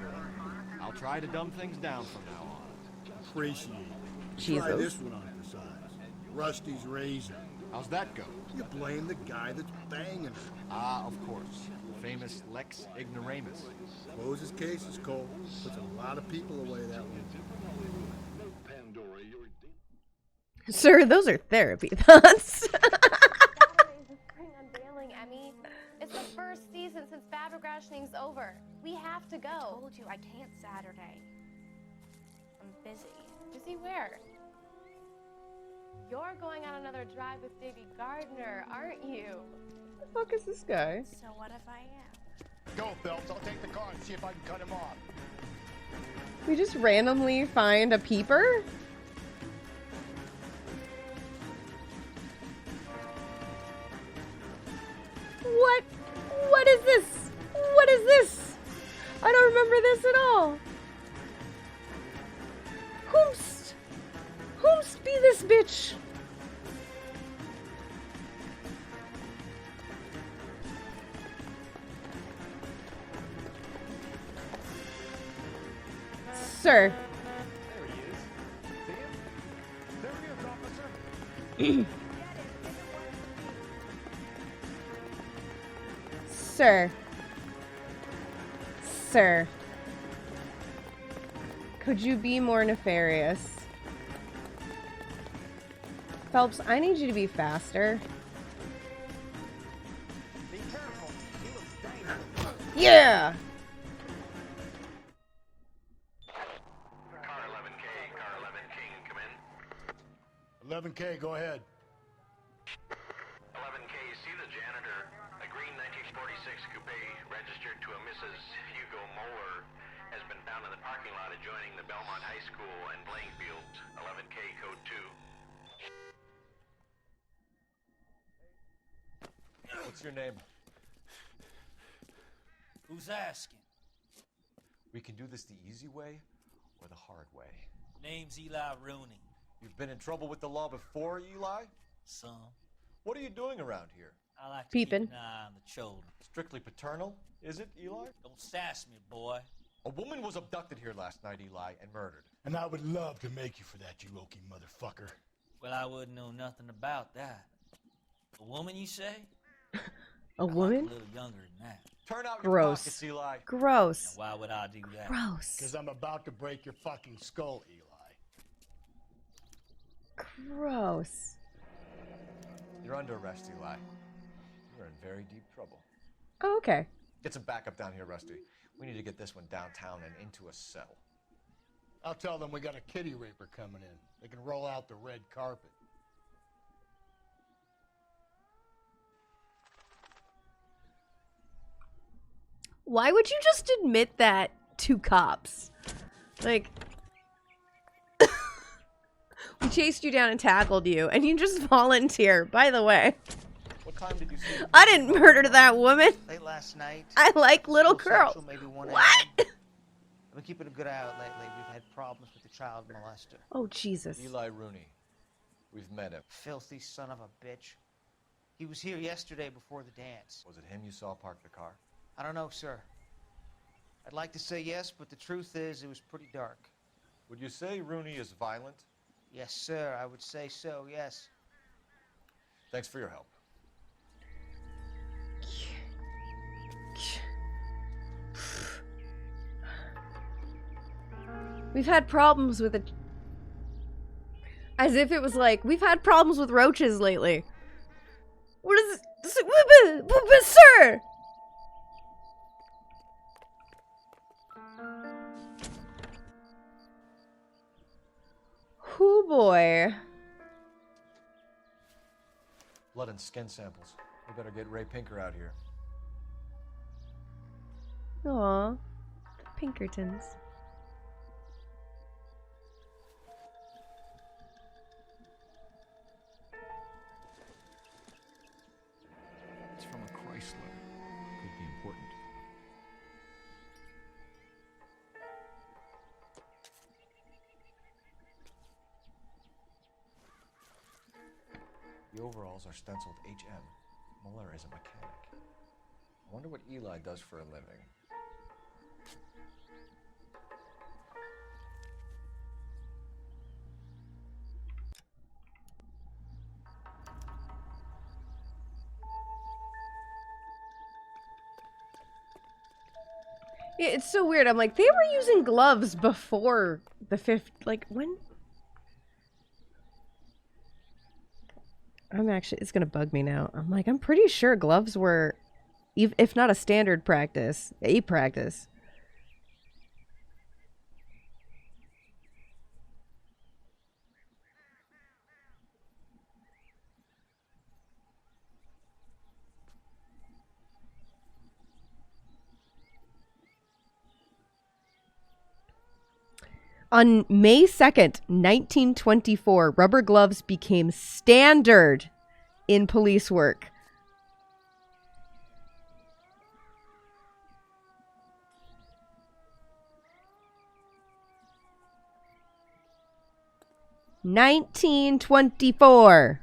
S19: I'll try to dumb things down from now on.
S2: Appreciate it.
S1: Jesus.
S2: Try this one on for size. Rusty's razor.
S19: How's that go?
S2: You blame the guy that's banging her.
S19: Ah, of course. The famous Lex Ignoramus.
S2: Closes cases, Cole. Puts a lot of people away that way.
S1: Sir, those are therapy thoughts.
S13: Saturday's the spring unveiling, Emmy. It's the first season since Bad Regressioning's over. We have to go. I told you I can't Saturday. I'm busy. Busy where? You're going on another drive with Davy Gardner, aren't you?
S1: Who the fuck is this guy?
S13: So what if I am?
S2: Go, Phelps. I'll take the car and see if I can cut him off.
S1: We just randomly find a peeper? What? What is this? What is this? I don't remember this at all. Whomst be this bitch? Sir.
S6: There he is. See him? There he is, officer.
S1: Sir. Sir. Could you be more nefarious? Phelps, I need you to be faster.
S17: Be careful. He looks dangerous.
S1: Yeah!
S16: Car 11K, come in.
S2: 11K, go ahead.
S16: 11K, see the janitor. A green 1946 coupe registered to a Mrs. Hugo Moeller has been found in the parking lot adjoining the Belmont High School and playing field. 11K, code 2.
S12: What's your name?
S20: Who's asking?
S12: We can do this the easy way or the hard way.
S20: Name's Eli Rooney.
S12: You've been in trouble with the law before, Eli?
S20: Some.
S12: What are you doing around here?
S20: I like to
S1: Peeping.
S20: keep an eye on the children.
S12: Strictly paternal, is it, Eli?
S20: Don't sass me, boy.
S12: A woman was abducted here last night, Eli, and murdered.
S2: And I would love to make you for that, you Okie motherfucker.
S20: Well, I wouldn't know nothing about that. A woman, you say?
S1: A woman?
S20: A little younger than that.
S12: Turn out your
S1: Gross.
S12: pockets, Eli.
S1: Gross.
S20: Now, why would I do that?
S1: Gross.
S2: Because I'm about to break your fucking skull, Eli.
S1: Gross.
S12: You're under arrest, Eli. You're in very deep trouble.
S1: Oh, okay.
S12: Get some backup down here, Rusty. We need to get this one downtown and into a cell.
S2: I'll tell them we got a kitty raper coming in. They can roll out the red carpet.
S1: Why would you just admit that to cops? Like, we chased you down and tackled you, and you just volunteer. By the way,
S12: What time did you see?
S1: I didn't murder that woman.
S21: Late last night.
S1: I like little
S21: School
S1: girls.
S21: central, maybe 1 a.m.
S1: What?
S21: I've been keeping a good eye out lately. We've had problems with the child molester.
S1: Oh, Jesus.
S12: Eli Rooney. We've met him.
S21: Filthy son of a bitch. He was here yesterday before the dance.
S12: Was it him you saw park the car?
S21: I don't know, sir. I'd like to say yes, but the truth is it was pretty dark.
S12: Would you say Rooney is violent?
S21: Yes, sir. I would say so, yes.
S12: Thanks for your help.
S1: We've had problems with it. As if it was like, we've had problems with roaches lately. What is it? Sir! Hoo boy.
S12: Blood and skin samples. We better get Ray Pinker out here.
S1: Aw. Pinkertons.
S19: It's from a Chrysler. Could be important.
S12: The overalls are stenciled HM. Muller is a mechanic. I wonder what Eli does for a living.
S1: Yeah, it's so weird. I'm like, they were using gloves before the fifth. Like, when? I'm actually, it's gonna bug me now. I'm like, I'm pretty sure gloves were, if not a standard practice, a practice. On May 2nd, 1924, rubber gloves became standard in police work. (1924).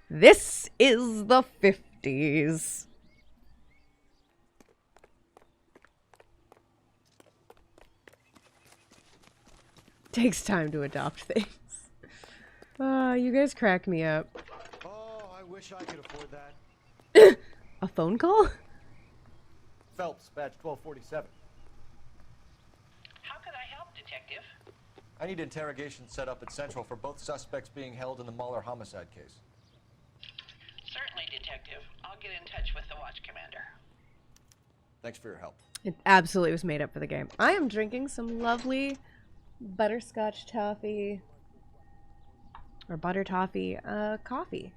S1: This is the 50s. Takes time to adopt things. You guys crack me up.
S19: Oh, I wish I could afford that.
S1: A phone call?
S12: Phelps, badge 1247.
S18: How can I help, Detective?
S12: I need interrogation set up at Central for both suspects being held in the Muller homicide case.
S18: Certainly, Detective. I'll get in touch with the watch commander.
S12: Thanks for your help.
S1: It absolutely was made up for the game. I am drinking some lovely butterscotch toffee or butter toffee coffee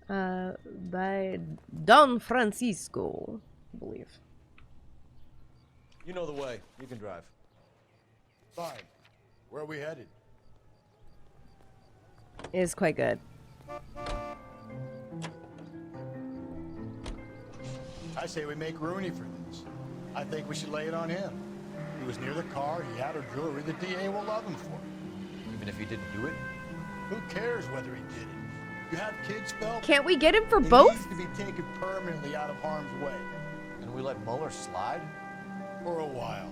S1: by Don Francisco, I believe.
S12: You know the way. You can drive.
S2: Fine. Where are we headed?
S1: It is quite good.
S2: I say we make Rooney for this. I think we should lay it on him. He was near the car, he had her jewelry, the DA will love him for it.
S12: Even if he didn't do it?
S2: Who cares whether he did it? You have kids, Phelps?
S1: Can't we get him for
S2: he
S1: both?
S2: He needs to be taken permanently out of harm's way.
S12: And we let Mueller slide?
S2: For a while.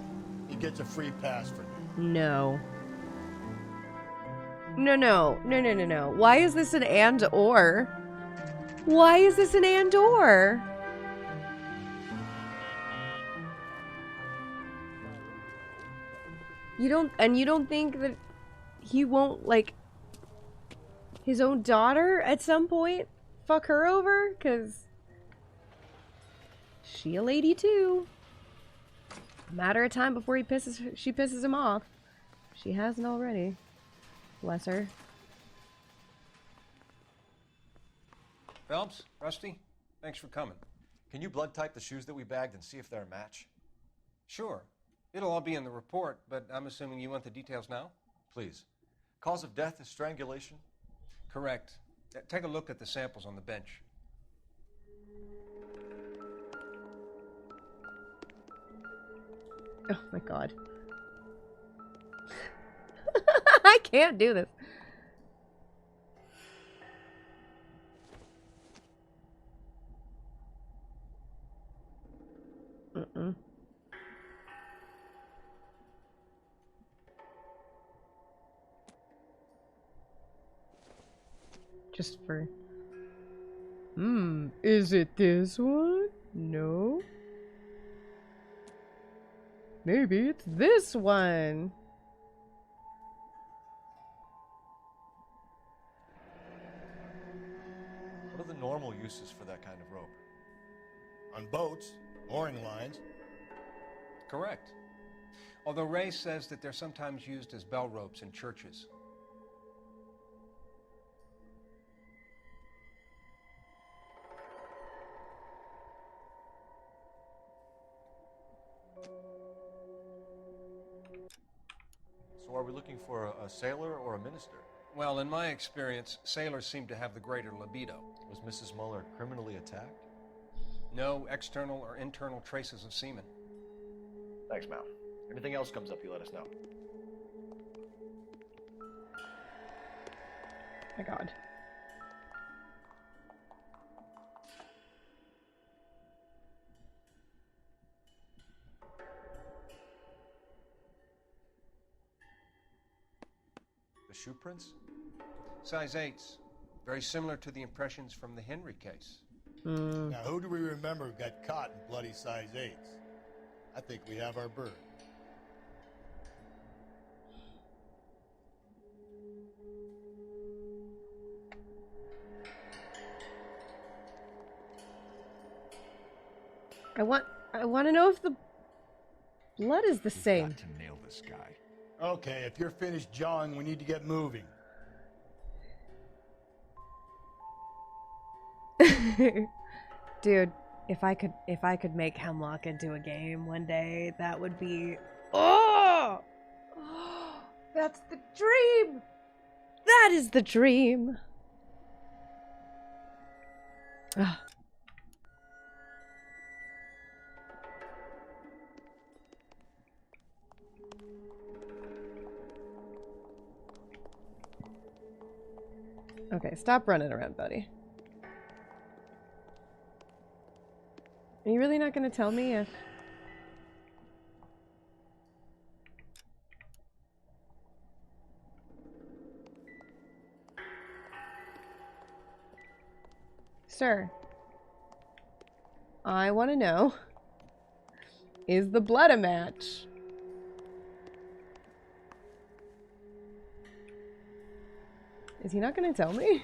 S2: He gets a free pass for now.
S1: No. No. Why is this an and or? Why is this an and or? You don't think that he won't, like, his own daughter at some point fuck her over? 'Cause she a lady too. A matter of time before she pisses him off. She hasn't already. Bless her.
S10: Phelps, Rusty, thanks for coming.
S12: Can you blood type the shoes that we bagged and see if they're a match?
S10: Sure. It'll all be in the report, but I'm assuming you want the details now?
S12: Please. Cause of death is strangulation?
S10: Correct. Take a look at the samples on the bench.
S1: Oh my god. I can't do this. Mm-mm. Just for... is it this one? No. Maybe it's this one.
S12: What are the normal uses for that kind of rope?
S2: On boats, mooring lines.
S10: Correct. Although Ray says that they're sometimes used as bell ropes in churches.
S12: So are we looking for a sailor or a minister?
S10: Well, in my experience, sailors seem to have the greater libido.
S12: Was Mrs. Mueller criminally attacked?
S10: No external or internal traces of semen.
S12: Thanks, Mal. Anything else comes up, you let us know.
S1: My god.
S12: The shoe prints?
S10: Size 8s. Very similar to the impressions from the Henry case.
S2: Now, who do we remember got caught in bloody size 8s? I think we have our bird.
S1: I want to know if the blood is the same.
S19: Got to nail this guy.
S2: Okay, if you're finished jawing, we need to get moving.
S1: Dude, if I could make Hemlock into a game one day, that would be oh, that's the dream. That is the dream. Ah. Okay, stop running around, buddy. Are you really not going to tell me if... Sir, I want to know, is the blood a match? Is he not going to tell me?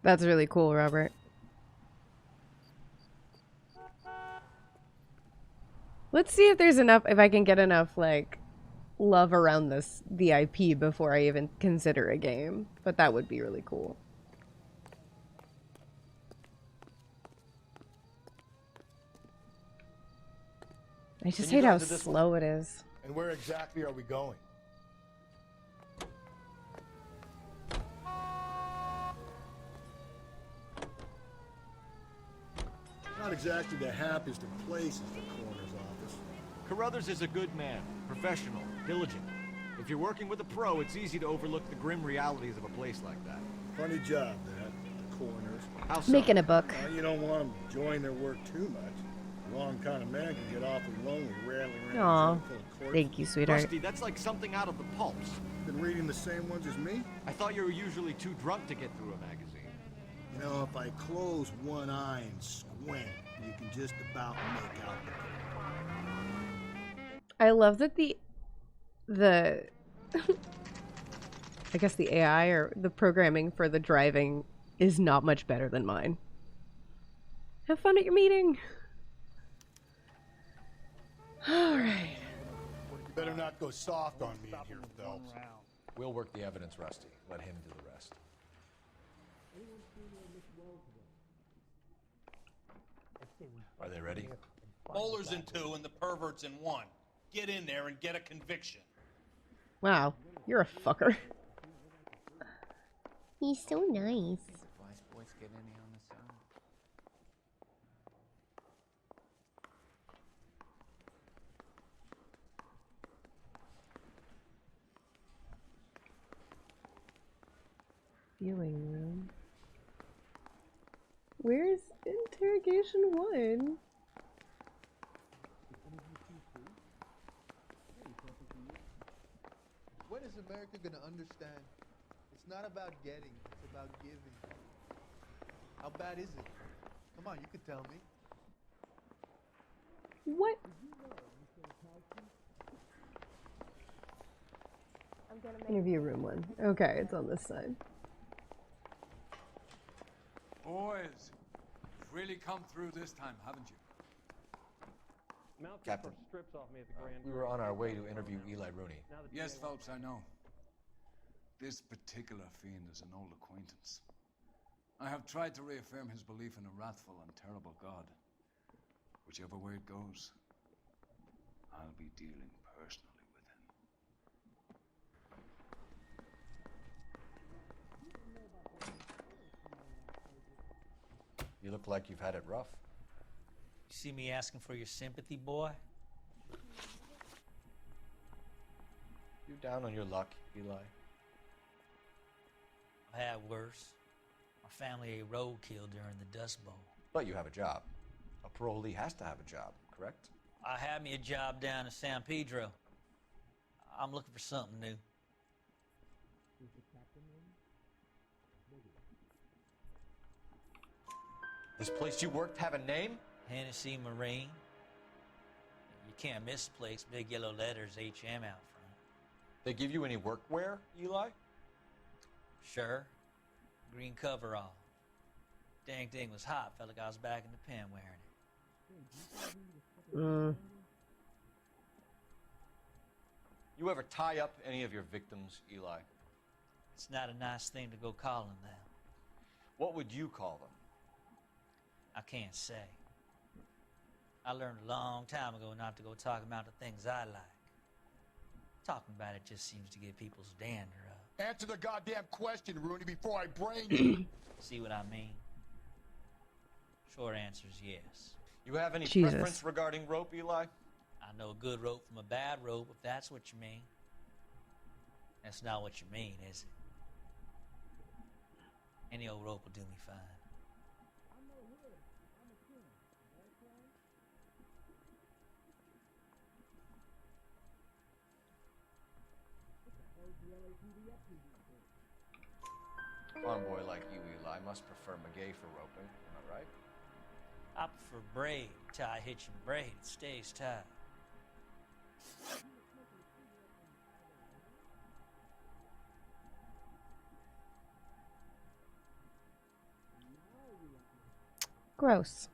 S1: That's really cool, Robert. Let's see if there's enough, if I can get enough, like, love around the IP before I even consider a game. But that would be really cool. I just hate how slow it is.
S2: And where exactly are we going? Not exactly the happiest of places, the coroner's office.
S19: Carruthers is a good man, professional, diligent. If you're working with a pro, it's easy to overlook the grim realities of a place like that.
S2: Funny job, that, the coroner's.
S19: How so?
S1: Making a book.
S2: You don't want them enjoying their work too much. The wrong kind of man can get awfully lonely rattling around.
S1: Aw, thank you, sweetheart.
S19: Rusty, that's like something out of the pulps.
S2: Been reading the same ones as me?
S19: I thought you were usually too drunk to get through a magazine.
S2: You know, if I close one eye and squint, you can just about make out the
S1: I love that the I guess the AI or the programming for the driving is not much better than mine. Have fun at your meeting. All right.
S2: You better not go soft on me in here, Phelps.
S12: We'll work the evidence, Rusty. Let him do the rest. Are they ready?
S6: Bowlers in 2 and the perverts in 1. Get in there and get a conviction.
S1: Wow, you're a fucker. He's so nice.
S3: Wise boys get any on the side.
S1: Viewing room. Where's interrogation 1?
S22: When is America gonna understand? It's not about getting, it's about giving. How bad is it? Come on, you can tell me.
S1: What? Interview room 1. Okay, it's on this side.
S5: Boys, you've really come through this time, haven't you?
S12: Captain, we were on our way to interview Eli Rooney.
S5: Yes, Phelps, I know. This particular fiend is an old acquaintance. I have tried to reaffirm his belief in a wrathful and terrible God. Whichever way it goes, I'll be dealing personally with him.
S12: You look like you've had it rough.
S20: You see me asking for your sympathy, boy?
S12: You down on your luck, Eli?
S20: I had worse. My family ate roadkill during the Dust Bowl.
S12: But you have a job. A parolee has to have a job, correct?
S20: I had me a job down in San Pedro. I'm looking for something new.
S12: This place you worked have a name?
S20: Hennessy Marine. You can't miss the place. Big yellow letters, HM out front.
S12: They give you any workwear, Eli?
S20: Sure. Green coverall. Dang thing was hot. Felt like I was back in the pen wearing it.
S12: You ever tie up any of your victims, Eli?
S20: It's not a nice thing to go calling them.
S12: What would you call them?
S20: I can't say. I learned a long time ago not to go talking about the things I like. Talking about it just seems to get people's dander up.
S2: Answer the goddamn question, Rooney, before I brain you.
S20: See what I mean? Short answer is yes.
S12: You have any
S1: Jesus.
S12: preference regarding rope, Eli?
S20: I know a good rope from a bad rope, if that's what you mean. That's not what you mean, is it? Any old rope will do me fine.
S12: Farm boy like you, Eli, must prefer Magay for roping, am I right?
S20: I prefer braid, tie, hitch, and braid. It stays tied.
S1: Gross.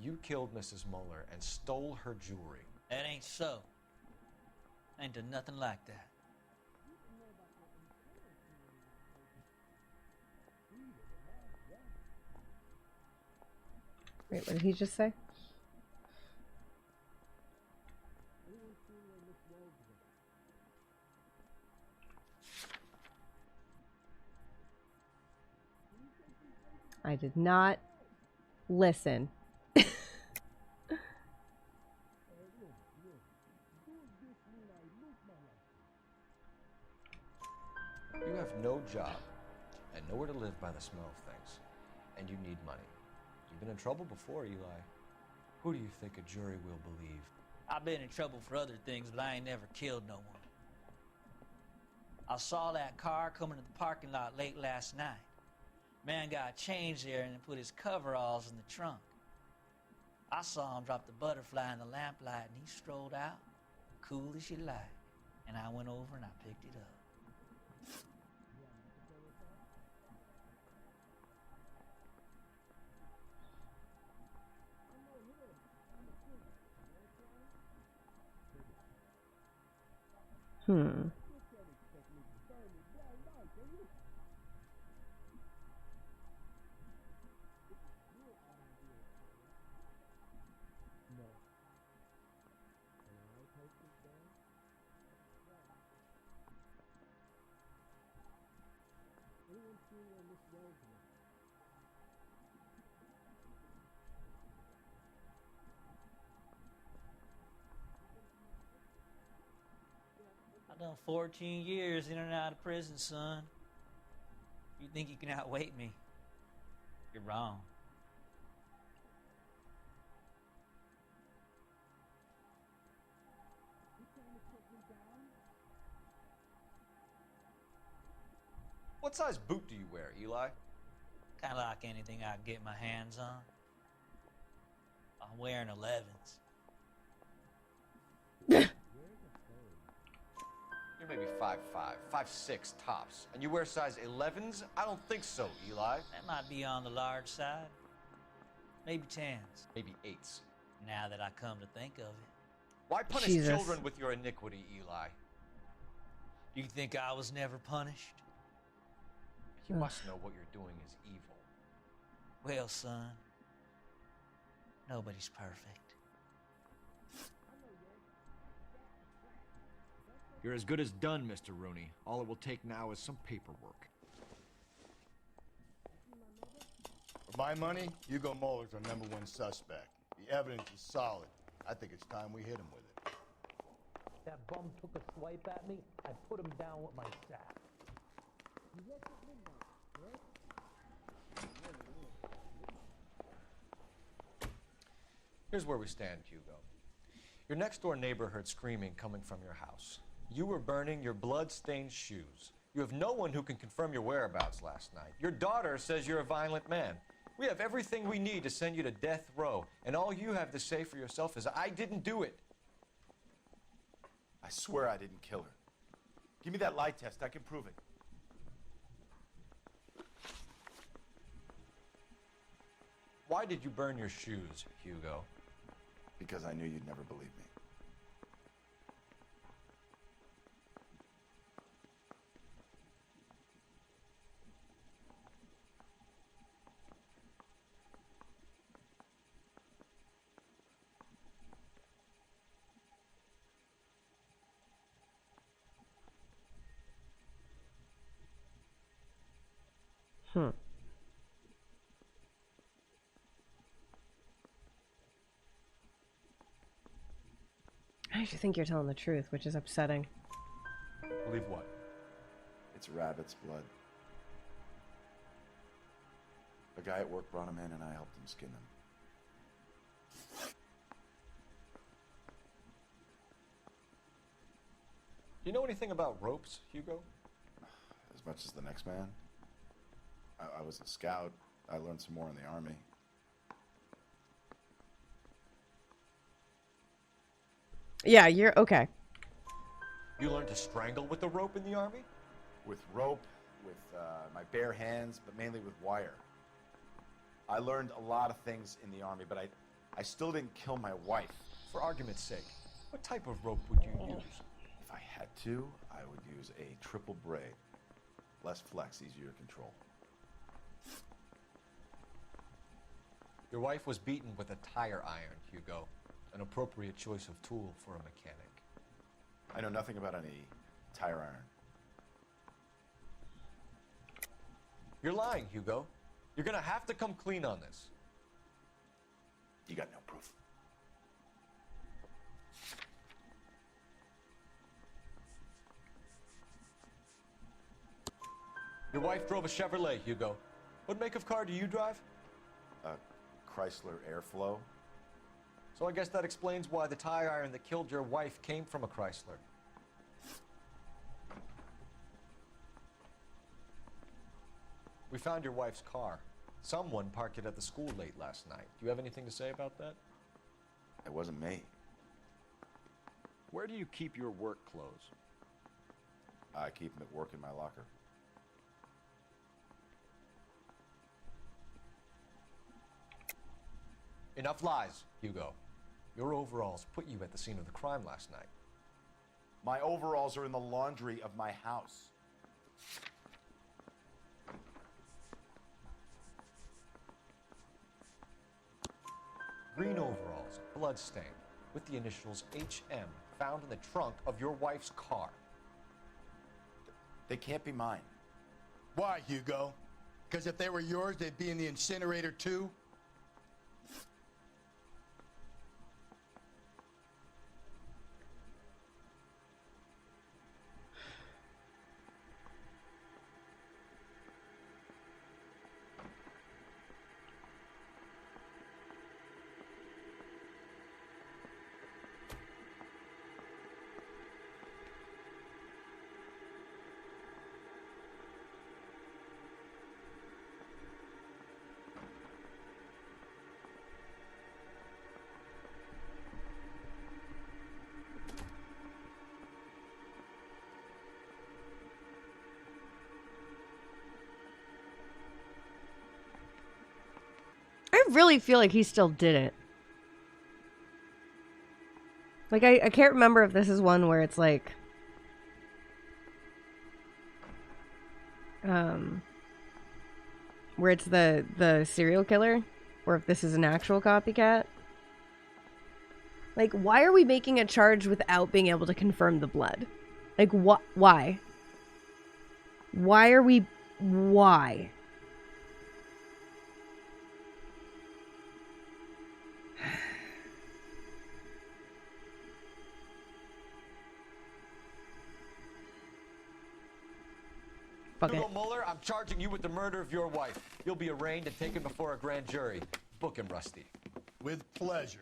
S12: You killed Mrs. Muller and stole her jewelry.
S20: That ain't so. Ain't done nothing like that.
S1: Wait, what did he just say? I did not listen.
S12: You have no job and nowhere to live by the smell of things, and you need money. You've been in trouble before, Eli. Who do you think a jury will believe?
S20: I've been in trouble for other things, but I ain't never killed no one. I saw that car coming to the parking lot late last night. Man got changed there and put his coveralls in the trunk. I saw him drop the butterfly in the lamplight, and he strolled out, cool as you like. And I went over and I picked it up.
S1: Hmm.
S20: I've done 14 years in and out of prison, son. You think you can outweight me? You're wrong.
S12: What size boot do you wear, Eli?
S20: Kind of like anything I can get my hands on. I'm wearing 11s.
S12: You're maybe 5'5", 5'6" tops, and you wear size 11s? I don't think so, Eli.
S20: That might be on the large side. Maybe 10s.
S12: Maybe 8s.
S20: Now that I come to think of it.
S12: Why punish children with your iniquity, Eli?
S20: You think I was never punished?
S12: You must know what you're doing is evil.
S20: Well, son, nobody's perfect.
S19: You're as good as done, Mr. Rooney. All it will take now is some paperwork.
S2: For my money, Hugo Muller's our #1 suspect. The evidence is solid. I think it's time we hit him with it.
S17: That bum took a swipe at me. I put him down with my staff.
S12: Here's where we stand, Hugo. Your next-door neighbor heard screaming coming from your house. You were burning your blood-stained shoes. You have no one who can confirm your whereabouts last night. Your daughter says you're a violent man. We have everything we need to send you to death row, and all you have to say for yourself is, I didn't do it.
S14: I swear I didn't kill her. Give me that lie test. I can prove it.
S12: Why did you burn your shoes, Hugo?
S14: Because I knew you'd never believe me.
S1: I actually think you're telling the truth, which is upsetting.
S12: Believe what?
S14: It's rabbit's blood. A guy at work brought him in and I helped him skin them.
S12: you know anything about ropes, Hugo?
S14: As much as the next man. I was a scout. I learned some more in the Army.
S1: Yeah, you're okay.
S12: You learned to strangle with the rope in the Army?
S14: With rope, with my bare hands, but mainly with wire. I learned a lot of things in the Army, but I still didn't kill my wife.
S12: For argument's sake, what type of rope would you use?
S14: If I had to, I would use a triple braid. Less flex, easier to control.
S12: Your wife was beaten with a tire iron, Hugo. An appropriate choice of tool for a mechanic.
S14: I know nothing about any tire iron.
S12: You're lying, Hugo. You're gonna have to come clean on this.
S14: You got no proof.
S12: Your wife drove a Chevrolet, Hugo. What make of car do you drive?
S14: A Chrysler Airflow.
S12: So I guess that explains why the tire iron that killed your wife came from a Chrysler. We found your wife's car. Someone parked it at the school late last night. Do you have anything to say about that?
S14: It wasn't me.
S19: Where do you keep your work clothes?
S14: I keep them at work in my locker.
S12: Enough lies, Hugo. Your overalls put you at the scene of the crime last night.
S14: My overalls are in the laundry of my house.
S12: Green overalls, bloodstained, with the initials HM found in the trunk of your wife's car.
S14: They can't be mine.
S2: Why, Hugo? Because if they were yours, they'd be in the incinerator too?
S1: I really feel like he still did it. Like, I can't remember if this is one where it's like... where it's the serial killer, or if this is an actual copycat. Like, why are we making a charge without being able to confirm the blood? Like, why? Why are we... Why?
S12: Hugo Mueller, I'm charging you with the murder of your wife. You'll be arraigned and taken before a grand jury. Book him, Rusty.
S2: With pleasure.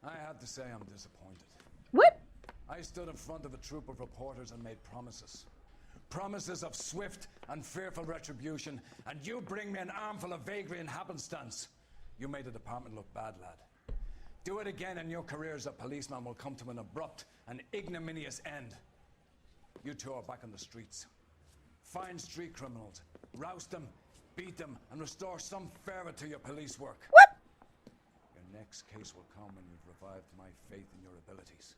S5: I have to say I'm disappointed.
S1: What?
S5: I stood in front of a troop of reporters and made promises. Promises of swift and fearful retribution, and you bring me an armful of vagary and happenstance. You made the department look bad, lad. Do it again and your career as a policeman will come to an abrupt and ignominious end. You two are back on the streets. Find street criminals, roust them, beat them, and restore some fervor to your police work.
S1: What?
S5: Your next case will come when you've revived my faith in your abilities.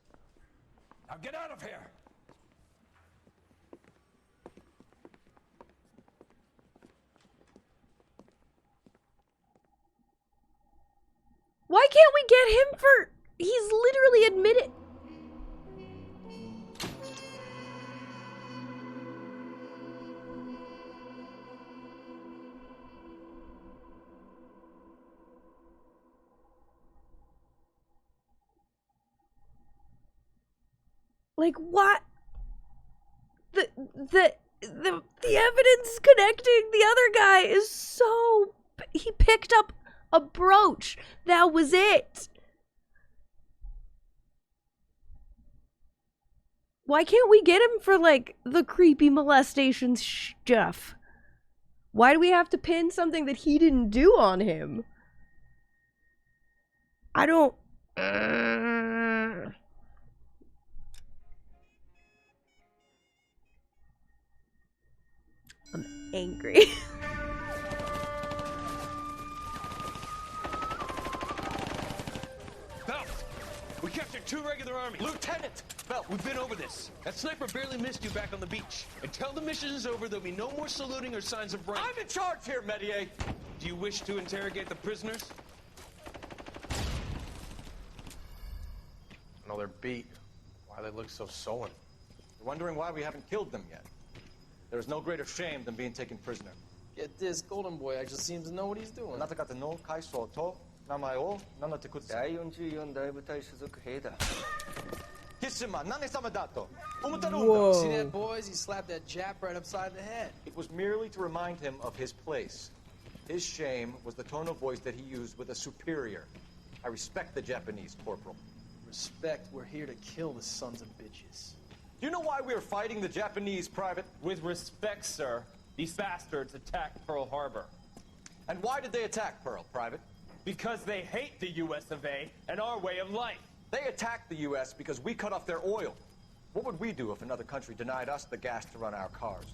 S5: Now get out of here!
S1: Why can't we get him for... He's literally admitted... Like, what? The evidence connecting the other guy is so... He picked up a brooch. That was it. Why can't we get him for, like, the creepy molestation stuff? Why do we have to pin something that he didn't do on him? I don't... I'm angry.
S8: Belt! We captured 2 regular armies. Lieutenant! Belt, we've been over this. That sniper barely missed you back on the beach. Until the mission is over, there'll be no more saluting or signs of rank.
S12: I'm in charge here, Medier!
S8: Do you wish to interrogate the prisoners?
S4: No, they're beat. Why they look so sullen?
S12: You're wondering why we haven't killed them yet. There is no greater shame than being taken prisoner.
S3: Get this, Golden Boy actually seems to know what he's doing.
S1: Whoa.
S3: See that, boys? He slapped that Jap right upside the head.
S12: It was merely to remind him of his place. His shame was the tone of voice that he used with a superior. I respect the Japanese, Corporal.
S3: Respect, we're here to kill the sons of bitches.
S12: Do you know why we are fighting the Japanese, Private?
S9: With respect, sir, these bastards attacked Pearl Harbor.
S12: And why did they attack Pearl, Private?
S9: Because they hate the US of A and our way of life.
S12: They attacked the US because we cut off their oil. What would we do if another country denied us the gas to run our cars?